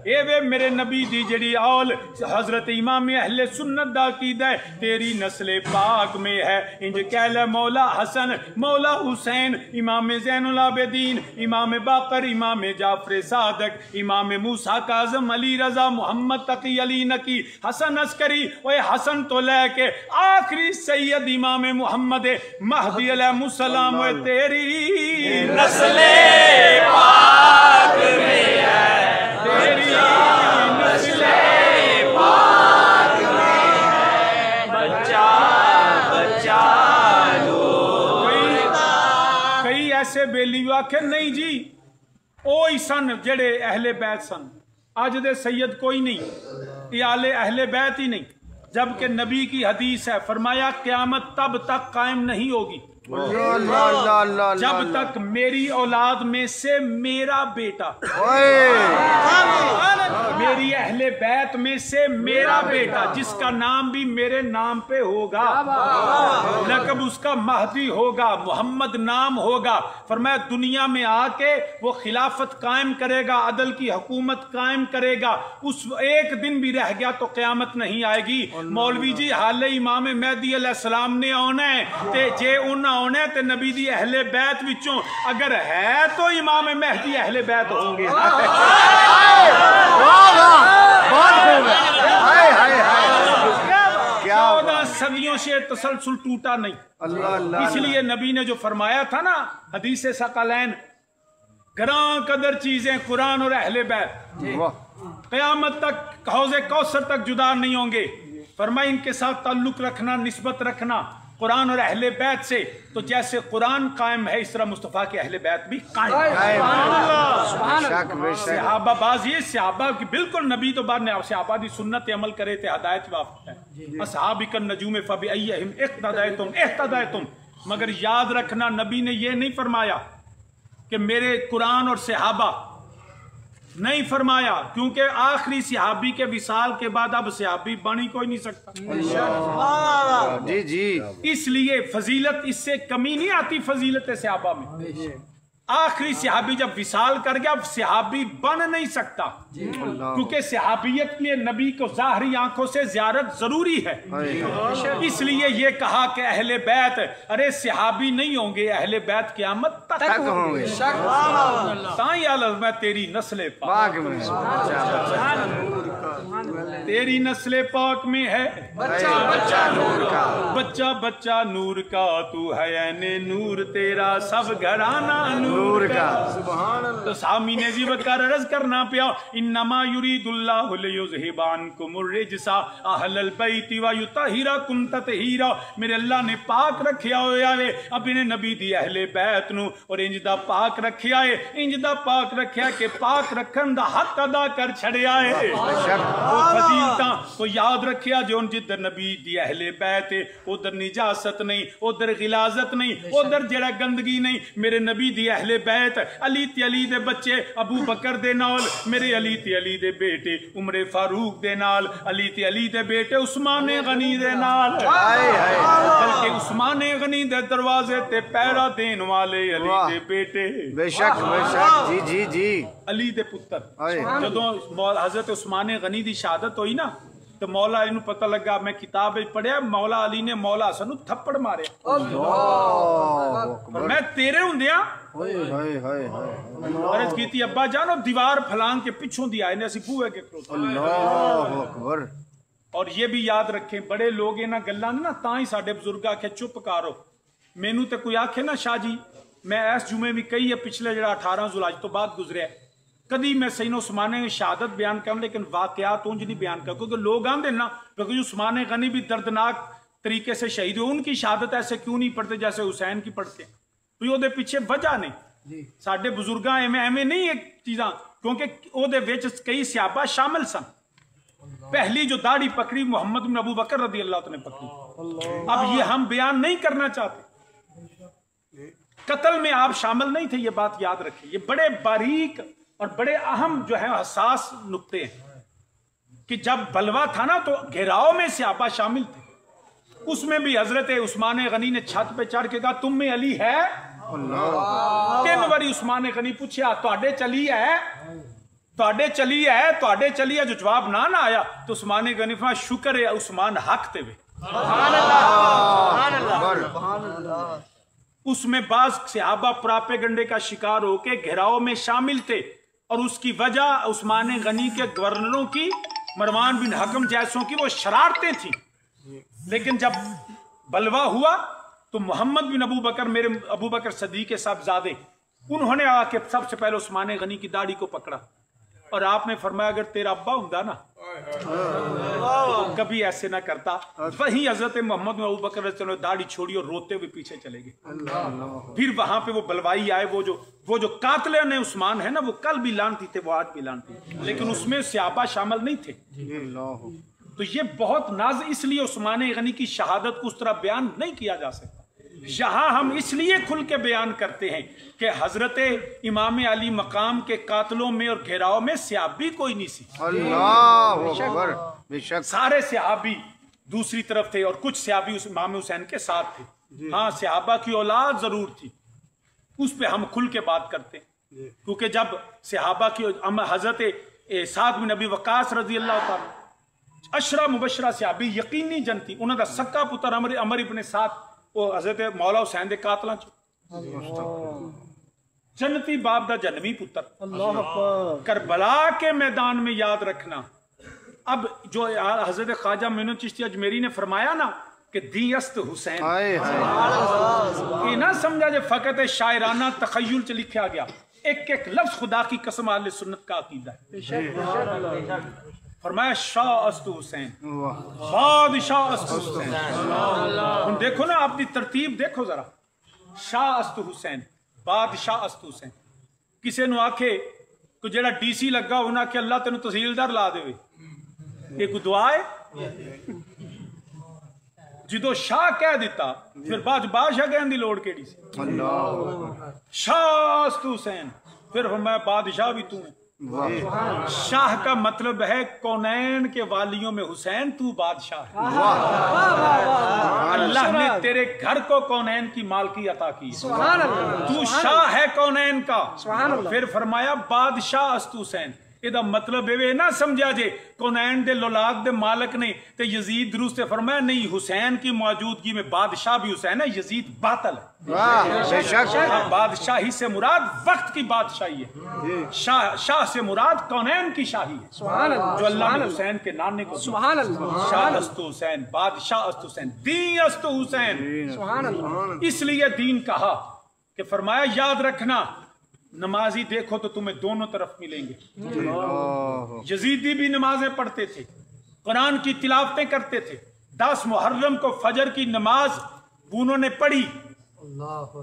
ए वे मेरे नबी दी जड़ी औल हजरत इमाम अहले सुन्नत दा अकीदा है तेरी नस्ले पाक में है। इंज कहले मौला हसन मौला हुसैन इमाम ज़ैनुल आबिदीन इमाम बाकर इमाम जाफर सादक इमाम मूसा काज़म अली रजा मोहम्मद तकी अली नकी हसन अस्करी ओए हसन तो लेके आखिरी सैयद इमाम मोहम्मद महदी अलैहिस्सलाम ओए तेरी नस्ले पाक में है, तेरी नस्ले पाक में है, बच्चा बच्चा कई ऐसे बेली आखे नहीं जी ओ ही सन जेड़े अहले बैत सन, अज दे सैयद कोई नहीं, ये आले अहले बैत ही नहीं। जबकि नबी की हदीस है फरमाया क़यामत तब तक कायम नहीं होगी जब तक मेरी औलाद में से मेरा बेटा, मेरी अहले बैत में से मेरा बेटा जिसका नाम भी मेरे नाम पे होगा, लक़ब उसका महदी होगा, मोहम्मद नाम होगा, फरमाया दुनिया में आके वो खिलाफत कायम करेगा, अदल की हुकूमत कायम करेगा। उस एक दिन भी रह गया तो क़यामत नहीं आएगी। मौलवी जी हाले इमाम महदी अलैहिस्सलाम ने आना है ते जे उन्हें आना है ते नबी दी अहले बैत विचों अगर है तो इमाम महदी अहले बैत होंगे। चौदह सदियों से तसलसल टूटा नहीं, इसलिए नबी ने जो फरमाया था ना हदीस सकलैन ग्रां कदर चीजें कुरान और अहले बैत क़यामत तक हौज़े कौसर तक जुदा नहीं होंगे। फरमाया इनके साथ ताल्लुक रखना, निस्बत रखना कुरान और अहले बैत से, तो जैसे कुरान कायम है इस तरह मुस्तफ़ा के अहले बैत भी कायम है। सहाबा बाज़ी सहाबा की बिल्कुल नबी तो बाद ने सहाबा दी सुन्नत अमल करे थे हिदायत वाफ़ है। असहाबिकन नजूम फबिअय्यिहिम इक़्तदयतुम, मगर याद रखना नबी ने ये नहीं फरमाया कि मेरे कुरान और सहाबा, नहीं फरमाया, क्योंकि आखिरी सहाबी के विसाल के बाद अब सहाबी बन ही कोई नहीं सकता। जी जी, इसलिए फजीलत इससे कमी नहीं आती फजीलत सहाबा में। आखिरी सहाबी जब विसाल कर गया, अब सहाबी बन नहीं सकता, क्योंकि सहाबियत के लिए नबी को जाहरी आंखों से जियारत जरूरी है। इसलिए ये कहा कि अहले बैत, अरे सहाबी नहीं होंगे, अहले बैत क़यामत तक होंगे। ताई आलम मैं तेरी नस्ल पाक में, तेरी नस्ल पाक में है बच्चा बच्चा नूर का, बच्चा बच्चा नूर का, तू है ऐने नूर, तेरा सब घराना नूर का। तो सामी ने जी बकर अर्ज करना पिया, इन्नमा युरीदुल्लाहु लियुज़हिबानकुमुर रिजसा अहलल बैति व युतहिरकुम ततहीरा। मेरे अल्लाह ने पाक रखिया होया वे अपने नबी दी अहले बैत नू, और इंजदा पाक रखिया है, इंजदा पाक रखिया के पाक रखन दा हक अदा कर छड़िया है। वो फजीलता तो याद रखिया जो जिधर नबी दी अहले बैत है, उधर निजासत नहीं, उधर गिलाजत नहीं, उधर जड़ा गंदगी नहीं। मेरे नबी दी अहले बैत, अली ते अली दे बच्चे अबू बकर दे नाल, मेरे अली ते अली दे बेटे उमरे फारूक दे नाल, अली ते अली दे बेटे उस्मान गनी दे नाल, बल्कि उस्मान गनी दे दरवाजे ते पैरा देन वाले अली दे बेटे, बेशक बेशक जी जी जी अली दे पुत्र। जदों हजरत उस्मान गनी दी शहादत हुई ना, तो मौला अली नूं पता लगा, मैं किताब पढ़िया, मौला अली ने मौला हसन नूं थप्पड़ मारे, मैं तेरे हुंदिया अर्ज की अब्बा जानो दीवार फलांग के पिछों दी आए ने असी बूहे के खलोते। अल्लाहु अकबर। और ये भी याद रखें, बड़े लोग इन्हां गल्लां ना तां ही साडे बुजुर्ग आखे चुप करो। मैनू तो कोई आखे ना शाह जी, मैं इस जुमे भी कही है पिछले जरा 18 जुलाई तो बाद गुजरिया, कदी मैं सही उस्मान शहादत बयान कर, लेकिन वाकयात उंज नहीं बयान कर, क्योंकि लोग आंदे ना, क्योंकि उस्मान गनी भी दर्दनाक तरीके से शहीद हुए, उनकी शहादत ऐसे क्यों नहीं पढ़ते जैसे हुसैन की पढ़ते हैं? तो ਉਹਦੇ ਪਿੱਛੇ वजह नहीं, साडे बुजुर्गां एवें नहीं एक चीज़ां, क्योंकि ਉਹਦੇ ਵਿੱਚ कई सहाबा शामिल सन। पहली जो दाढ़ी पकड़ी मोहम्मद बिन अबू बकर रदी अल्लाह ने पकड़ी। अब ये हम बयान नहीं करना चाहते, कत्ल में आप शामिल नहीं थे, ये बात याद रखें। ये बड़े बारीक और बड़े अहम जो है हसास नुक्ते हैं कि जब बलवा था ना तो घेराव में सहाबा शामिल थे, उसमें भी हजरत उस्मान गनी ने छत पे चढ़ के कहा तुम में अली है। 3 बारी उस्मान गनी पूछा तुहाडे चली है, तुहाडे चली है, तुहाडे चली है, जो जवाब ना आया तो उस्मान गनी फरमाया शुक्र है उस्मान हक ते वे। उसमें बाज सहाबा प्रापेगंडे का शिकार होके घेराव में शामिल थे, और उसकी वजह उस्मान गनी के गवर्नरों की, मरवान बिन हकम जैसों की वो शरारतें थी। लेकिन जब बलवा हुआ तो मोहम्मद बिन अबू बकर, मेरे अबू बकर सदीक के साहबजादे, उन्होंने आके सबसे पहले उस्मान गनी की दाढ़ी को पकड़ा, और आपने फरमाया अगर तेरा अब्बा हुंदा ना तो कभी ऐसे ना करता। वही हजरत मोहम्मद बिन अबू बकर दाढ़ी छोड़ी और रोते हुए पीछे चले गए। फिर वहां पे वो बलवाई आए, वो जो कातिल ने उस्मान है ना, वो कल भी लानती थे, वो आज भी लानती, लेकिन उसमें सहाबा शामिल नहीं थे। तो ये बहुत नाज, इसलिए उस्मान गनी की शहादत को उस तरह बयान नहीं किया जा सकता। यहाँ हम इसलिए खुल के बयान करते हैं कि हजरत इमाम अली मकाम के कातलों में और घेराव में सहाबी कोई नहीं सी। अल्लाह अकबर। बेशक सारे सहाबी दूसरी तरफ थे, और कुछ सहाबी उस इमाम हुसैन के साथ थे। हाँ, सहाबा की औलाद जरूर थी, उस पर हम खुल के बात करते हैं, क्योंकि जब सहाबा की हजरत साद बिन नबी वकास रजी अल्लाह तआला अशरा मुबशरा सहाबी यकीनी जनती, उन्होंने सक्का पुत्र अमर इब्ने साद, वो हजरत मौला हुसैन दे कातलां च जन्नती बाप दा जन्मी पुत्र। करबला के मैदान में याद रखना। अब जो हजरत ख्वाजा मोइन चिश्ती अजमेरी ने फरमाया ना कि दीस्त हुसैन, ये ना समझा जे फकत शायराना तखय्युल च लिखा गया, एक एक लफ्ज खुदा की कसम आले सुन्नत का अकीदा है। फरमाया शाह अस्तु हुसैन, बादशाह अस्तु हुसैन। हम देखो ना, अपनी तरतीब देखो जरा, शाह अस्तु हुसैन, बादशाह अस्तु हुसैन। किसी ने आखे को जेड़ा डीसी लगा उन्हें आखे अल्लाह तेन तहसीलदार ला दे, एक दुआ है। जो शाह कह दिता फिर बाद बादशाह कहने की लोड़ केड़ी सी। शाह अस्तु हुसैन, फिर मैं बादशाह भी तू है। शाह का मतलब है कौनैन के वालियों में हुसैन तू बादशाह है। अल्लाह ने तेरे घर को कौनैन की मालकी अता की, तू शाह है कौनैन का। फिर फरमाया बादशाह अस्तु हुसैन। ਇਹਦਾ मतलब ਇਹ ना समझा जे कौनैन दे लौलाद दे मालिक ने ते यजीद दुरुस्त से फरमाया नहीं, हुसैन की मौजूदगी में बादशाह भी हुसैन है, यजीद बातल है। बादशाही से मुराद वक्त की बादशाही है, शाह से मुराद कौनैन की शाही है जो अल्लाह ने हुसैन के नाने को शाह अस्तु हुसैन, बादशाह अस्तु हुसैन, दीन अस्तु हुसैन। इसलिए दीन कहा कि फरमाया याद रखना नमाजी देखो तो तुम्हें दोनों तरफ मिलेंगे। यजीदी भी नमाजें पढ़ते थे, कुरान की तिलावतें करते थे। 10 मुहर्रम को फजर की नमाज उन्होंने पढ़ी,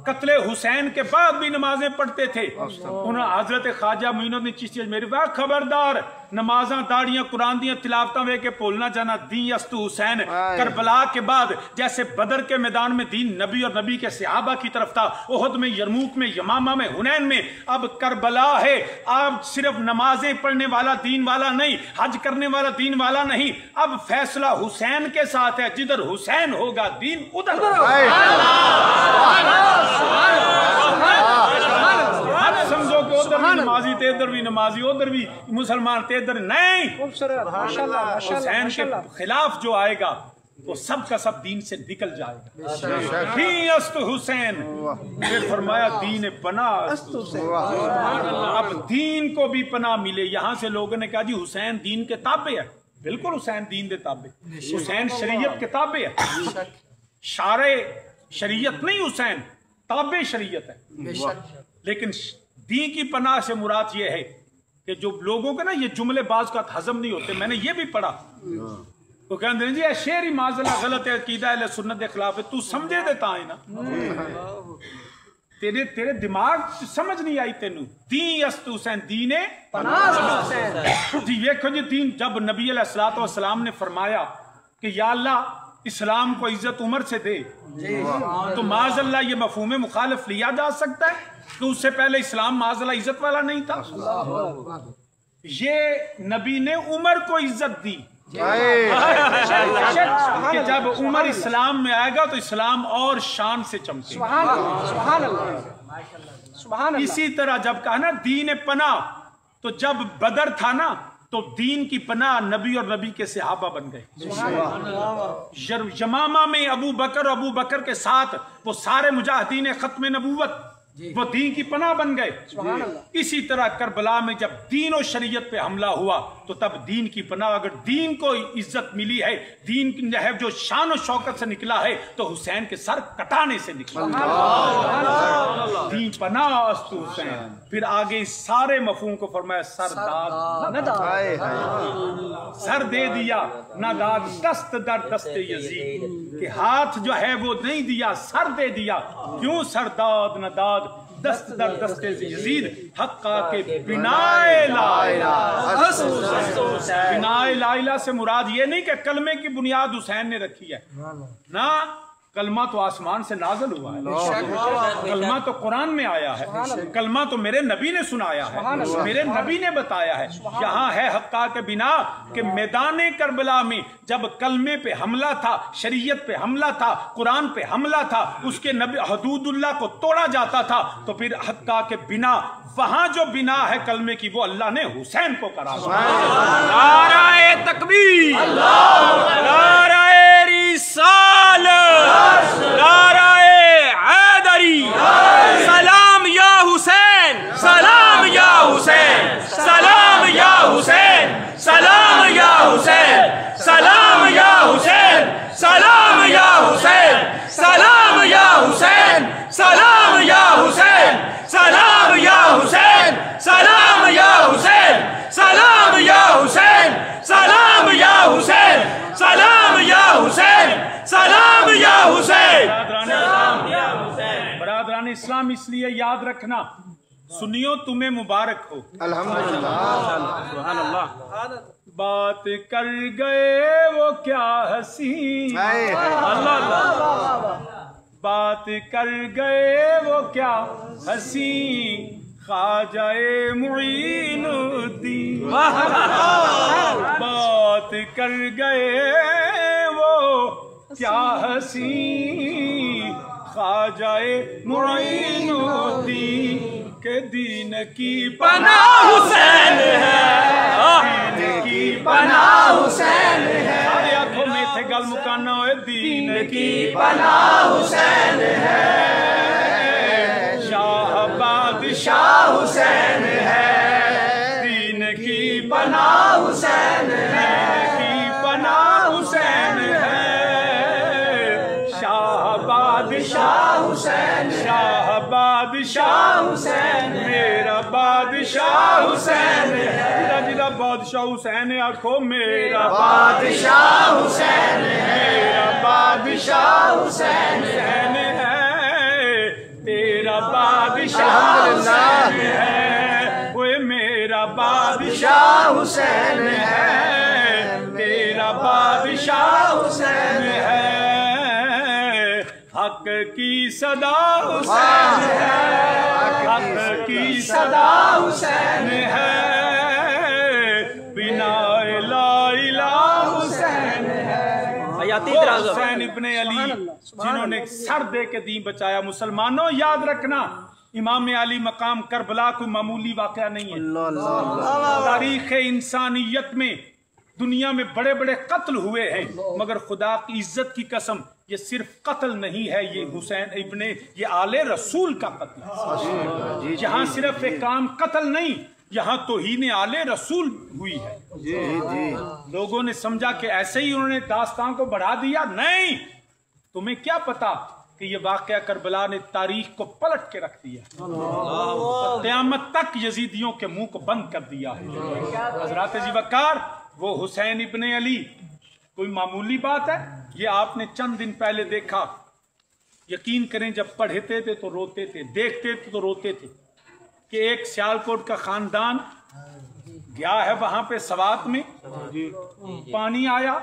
कत्ले हुसैन के बाद भी नमाजें पढ़ते थे। उन्होंने हजरत ख्वाजा मोइनुद्दीन चिश्ती मेरी बात खबरदार नमाजा दाड़ियां कुरान दियां तिलावतां वे के भूलना जाना। दी अस्तु हुसैन करबला के बाद जैसे बदर के मैदान में दीन नबी और नबी के सहाबा की तरफ था, ओहद में, यरमूक में, यमामा में, हुनैन में, अब करबला है। अब सिर्फ नमाजें पढ़ने वाला दीन वाला नहीं, हज करने वाला दीन वाला नहीं, अब फैसला हुसैन के साथ है। जिधर हुसैन होगा दीन उधर। समझो कि उधर भी नमाजी थे, इधर भी नमाजी, उधर भी मुसलमान थे, इधर नहीं। हुसैन के खिलाफ जो आएगा तो सब का सब दीन से निकल जाएगा। हुसैन फिर फरमाया दीन पनाह। अब दीन को भी पनाह मिले। यहां से लोगों ने कहा जी हुसैन दीन के ताबे है। बिल्कुल हुसैन दीन के ताबे, हुसैन शरीयत के ताबे है। शारे शरीयत नहीं, हुसैन ताबे शरीयत है। लेकिन दीन की पनाह से मुराद ये है कि जो लोगों के ना ये जुमले बाज का हजम नहीं होते। मैंने ये भी पढ़ा तो कहते जी शेर ही माजला गलत है, अकीदा है, सुन्नत के खिलाफ है। तू समझे देता है ना, तेरे दिमाग समझ नहीं आई तेनू। दी अस्तु हुसैन दीने जी देखो जी दीन। जब नबी अलैहिस्सलातु वस्सलाम ने फरमाया कि या अल्लाह इस्लाम को इज्जत उमर से दे, तो माज़अल्लाह ये मफहूम मुखालिफ लिया जा सकता है कि उससे पहले इस्लाम माज़अल्लाह इज्जत वाला नहीं था। ये नबी ने उमर को इज्जत दी कि जब उमर इस्लाम में आएगा तो इस्लाम और शान से चमकेगा। इसी तरह जब कहा ना दीन पनाह, तो जब बदर था ना तो दीन की पनाह नबी और नबी के सहाबा बन गए। यमामा में अबू बकर के साथ वो सारे मुजाहिदीन खत्म नबूवत वो दीन की पनाह बन गए। इसी तरह करबला में जब दीन और शरीयत पे हमला हुआ तो तब दीन की पनाह, अगर दीन को इज्जत मिली है, दीन है जो शान और शौकत से निकला है, तो हुसैन के सर कटाने से निकला। दीन पनाह अस्तु हुसैन। फिर आगे सारे मफहूम को फरमाया सरदाद सर दे दिया ना दाद, दस्त दर दस्ते यजीद के हाथ जो है वो नहीं दिया, सर दे दिया। क्यों सरदाद न दाद दस्त दर दस्ते यजीद हक्का के बिनाए लाइला से मुराद ये नहीं कि कलमे की बुनियाद हुसैन ने रखी है ना। कलमा तो आसमान से नाज़िल हुआ है, कलमा तो कुरान में आया है, कलमा तो मेरे नबी ने सुनाया है, मेरे नबी ने बताया है। यहाँ है हक्का के बिना कि मैदान करबला में जब कलमे पे हमला था, शरीयत पे हमला था, कुरान पे हमला था, उसके नबी हदूदुल्लाह को तोड़ा जाता था, तो फिर हक्का के बिना वहां जो बिना है कलमे की वो अल्लाह ने हुसैन को करा। नाराए तकबीर, नाराए रिसालत, नाराए हैदरी, सलाम या हुसैन, सलाम या हुसैन, सलाम या हुसैन, सलाम या हुसैन, सलाम या हुसैन, सलाम या हुसैन, सलाम या हुसैन, सलाम या हुसैन, सलाम या हुसैन, सलाम या हुसैन, सलाम या हुसैन, सलाम या हुसैन, सलाम या हुसैन, सलाम या हुसैन। बरादरान इस्लाम इसलिए याद रखना, सुनियो तुम्हें मुबारक हो। बात कर गए वो क्या हसी, अल्लाह बात कर गए वो क्या हसी, ख्वाजाए मुईनुद्दीन बात कर गए वो क्या हसी, ख्वाजाए मुईनुद्दीन के दीन की पनाह हुसैन है, दीन की पनाह हुसैन है, सारे आंखों में थे गल मुकाना होए दीन की पनाह हुसैन है, शाह हुसैन है, दीन की पनाह हुसैन है, की पनाह हुसैन है, शाह हुसैन, शाह बादशाह हुसैन, मेरा बादशाह हुसैन है, जिला जिला बादशाह हुसैन आखो मेरा बादशाह हुसैन है, मेरा बादशाह हुसैन हुसैन है, तेरा बादशाह अल्हम्दुलिल्लाह है, वो मेरा बादशाह शाह हुसैन है, तेरा बादशाह हुसैन है, हक की सदा हुसैन है, हक की सदा हुसैन है, बिना ला इलाहा हुसैन है, हुसैन इब्ने अली जिन्होंने सर दे के दीन बचाया। मुसलमानों याद रखना, इमाम अली मकाम करबला कोई मामूली वाकया नहीं है। तारीख इंसानियत में दुनिया में बड़े बड़े कत्ल हुए हैं, मगर खुदा की इज्जत की कसम ये सिर्फ कत्ल नहीं है, ये हुसैन इब्ने ये आले रसूल का कत्ल है। जहां सिर्फ एक काम कत्ल नहीं, यहाँ तौहीन आले रसूल हुई है। लोगों ने समझा कि ऐसे ही उन्होंने दास्तान को बढ़ा दिया, नहीं, तुम्हें क्या पता कि ये वाकया करबला ने तारीख को पलट के रख दिया, क़यामत तक यजीदियों के मुंह को बंद कर दिया है। हज़रात ज़ीवकार वो हुसैन इब्ने अली कोई मामूली बात है? ये आपने चंद दिन पहले देखा, यकीन करें जब पढ़ते थे तो रोते थे, देखते थे तो रोते थे कि एक सियालकोट का खानदान गया है वहां पे सवात में, पानी आया,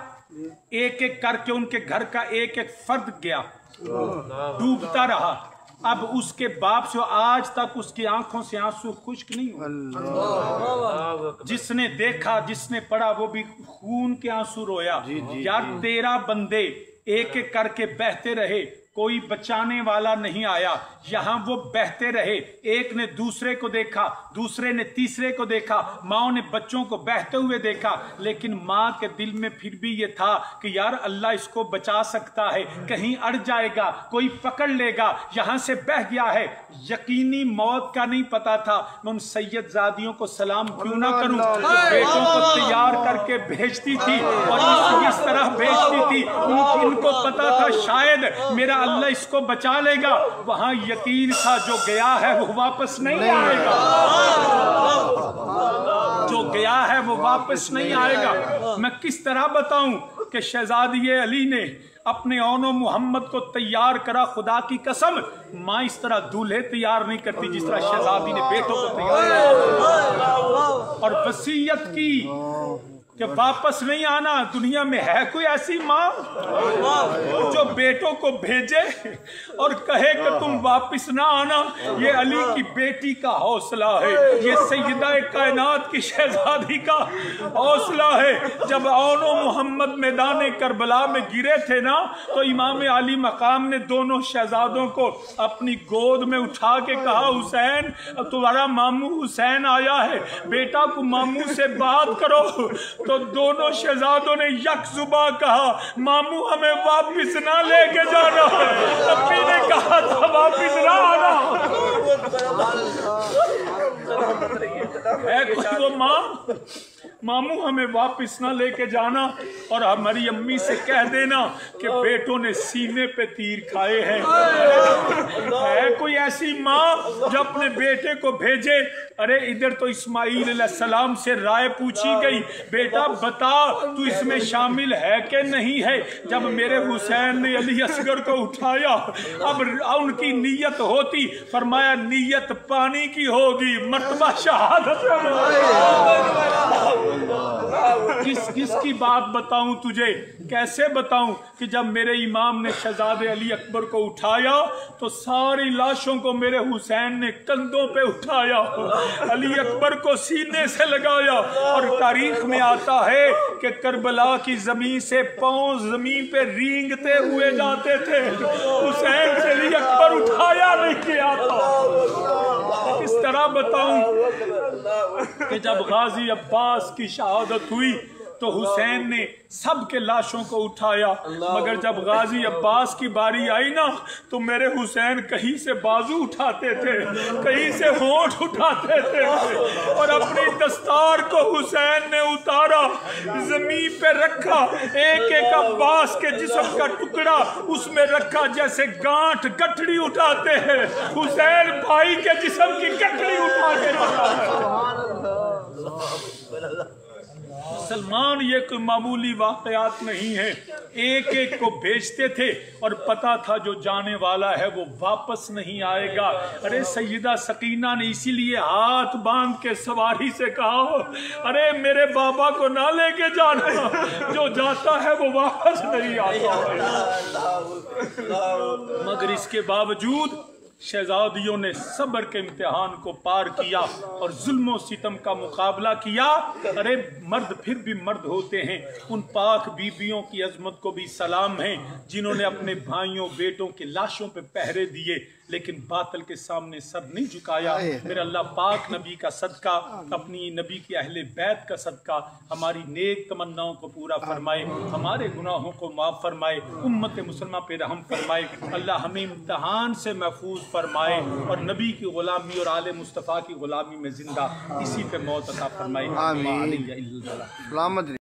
एक एक करके उनके घर का एक एक फर्द गया, डूबता रहा। अब उसके बाप से आज तक उसकी आंखों से आंसू खुश्क नहीं हुए। जिसने देखा, जिसने पढ़ा, वो भी खून के आंसू रोया। यार 13 बंदे एक एक करके बहते रहे, कोई बचाने वाला नहीं आया, यहां वो बहते रहे। एक ने दूसरे को देखा, दूसरे ने तीसरे को देखा, माओ ने बच्चों को बहते हुए देखा, लेकिन माँ के दिल में फिर भी ये था कि यार अल्लाह इसको बचा सकता है, कहीं अड़ जाएगा, कोई पकड़ लेगा, यहां से बह गया है। यकीनी मौत का नहीं पता था। मैं उन सैयदजादियों को सलाम क्यों ना करूं जो बेटों को तैयार करके भेजती थी और इस तरह भेजती थी। उनको पता था शायद मेरा अल्लाह इसको बचा लेगा। वहां यकीन था जो गया है वो वापस नहीं आएगा, जो गया है वो वापस नहीं आएगा। मैं किस तरह बताऊं कि शहजादी अली ने अपने औनो मोहम्मद को तैयार करा। खुदा की कसम, माँ इस तरह दूल्हे तैयार नहीं करती जिस तरह शहजादी ने बेटों को तैयार किया, और वसीयत की कि वापस नहीं आना। दुनिया में है कोई ऐसी माँ जो बेटों को भेजे और कहे कि तुम वापस ना आना? ये अली की बेटी का हौसला है, ये सैयदा कायनात की शहजादी का हौसला है। जब औनो मोहम्मद मैदान करबला में गिरे थे ना, तो इमाम अली मकाम ने दोनों शहजादों को अपनी गोद में उठा के कहा, हुसैन तुम्हारा मामू हुसैन आया है, बेटा को मामू से बात करो। तो दोनों शहजादों ने यकजुबा कहा, मामू हमें वापिस ना लेके जाना। अब्बी ने कहा था वापिस ना आना। है कोई वो माँ? मामू हमें वापिस ना लेके जाना और हमारी अम्मी से कह देना कि बेटों ने सीने पे तीर खाए हैं। है कोई ऐसी माँ जो अपने बेटे को भेजे? अरे इधर तो इस्माइल अलैहिस्सलाम से राय पूछी गई, बेटा बता तू इसमें शामिल है कि नहीं है। जब मेरे हुसैन ने अली असगर को उठाया, अब उनकी नीयत होती, फरमाया नीयत पानी की होगी, मर्तबा शहादत। किसकी बात बताऊं तुझे, कैसे बताऊं कि जब मेरे इमाम ने शहजादे अली अकबर को उठाया तो सारी लाशों को मेरे हुसैन ने कंधों पे उठाया, अली अकबर को सीने से लगाया। और तारीख में आता है कि करबला की जमीन से पांव जमीन पे रेंगते हुए जाते थे, हुसैन से अली अकबर उठाया नहीं गया था। किस तरह बताऊं कि जब गाजी अब्बास की शहादत हुई तो हुसैन ने सबके लाशों को उठाया, मगर जब गाजी अब्बास की बारी आई ना तो मेरे हुसैन कहीं से बाजू उठाते थे, कहीं से होंठ उठाते थे, और अपनी दस्तार को हुसैन ने उतारा, जमीन पे रखा, एक एक अब्बास के जिस्म का टुकड़ा उसमें रखा, जैसे गांठ गठड़ी उठाते हैं, हुसैन भाई के जिस्म की गठड़ी उठा के रखा है। सलमान ये कोई मामूली वाकयात नहीं है, एक एक को भेजते थे और पता था जो जाने वाला है वो वापस नहीं आएगा। अरे सैयदा सकीना ने इसीलिए हाथ बांध के सवारी से कहा, अरे मेरे बाबा को ना लेके जाना, जो जाता है वो वापस नहीं आता है। मगर इसके बावजूद शहजादियों ने सब्र के इम्तिहान को पार किया और जुल्म सितम का मुकाबला किया। अरे मर्द फिर भी मर्द होते हैं, उन पाक बीबियों की अजमत को भी सलाम है जिन्होंने अपने भाइयों बेटों के लाशों पे पहरे दिए लेकिन बातिल के सामने सर नहीं झुकाया। मेरे अल्लाह पाक नबी का सदका, अपनी नबी की अहले बैत का सदका हमारी नेक तमन्नाओं को पूरा फरमाए, हमारे गुनाहों को माफ फरमाए, उम्मत मुसलमा पे रहम फरमाए। अल्लाह हमें इम्तिहान से महफूज फरमाए और नबी की गुलामी और आले मुस्तफ़ा की गुलामी में जिंदा इसी पे मौत अता फरमाए।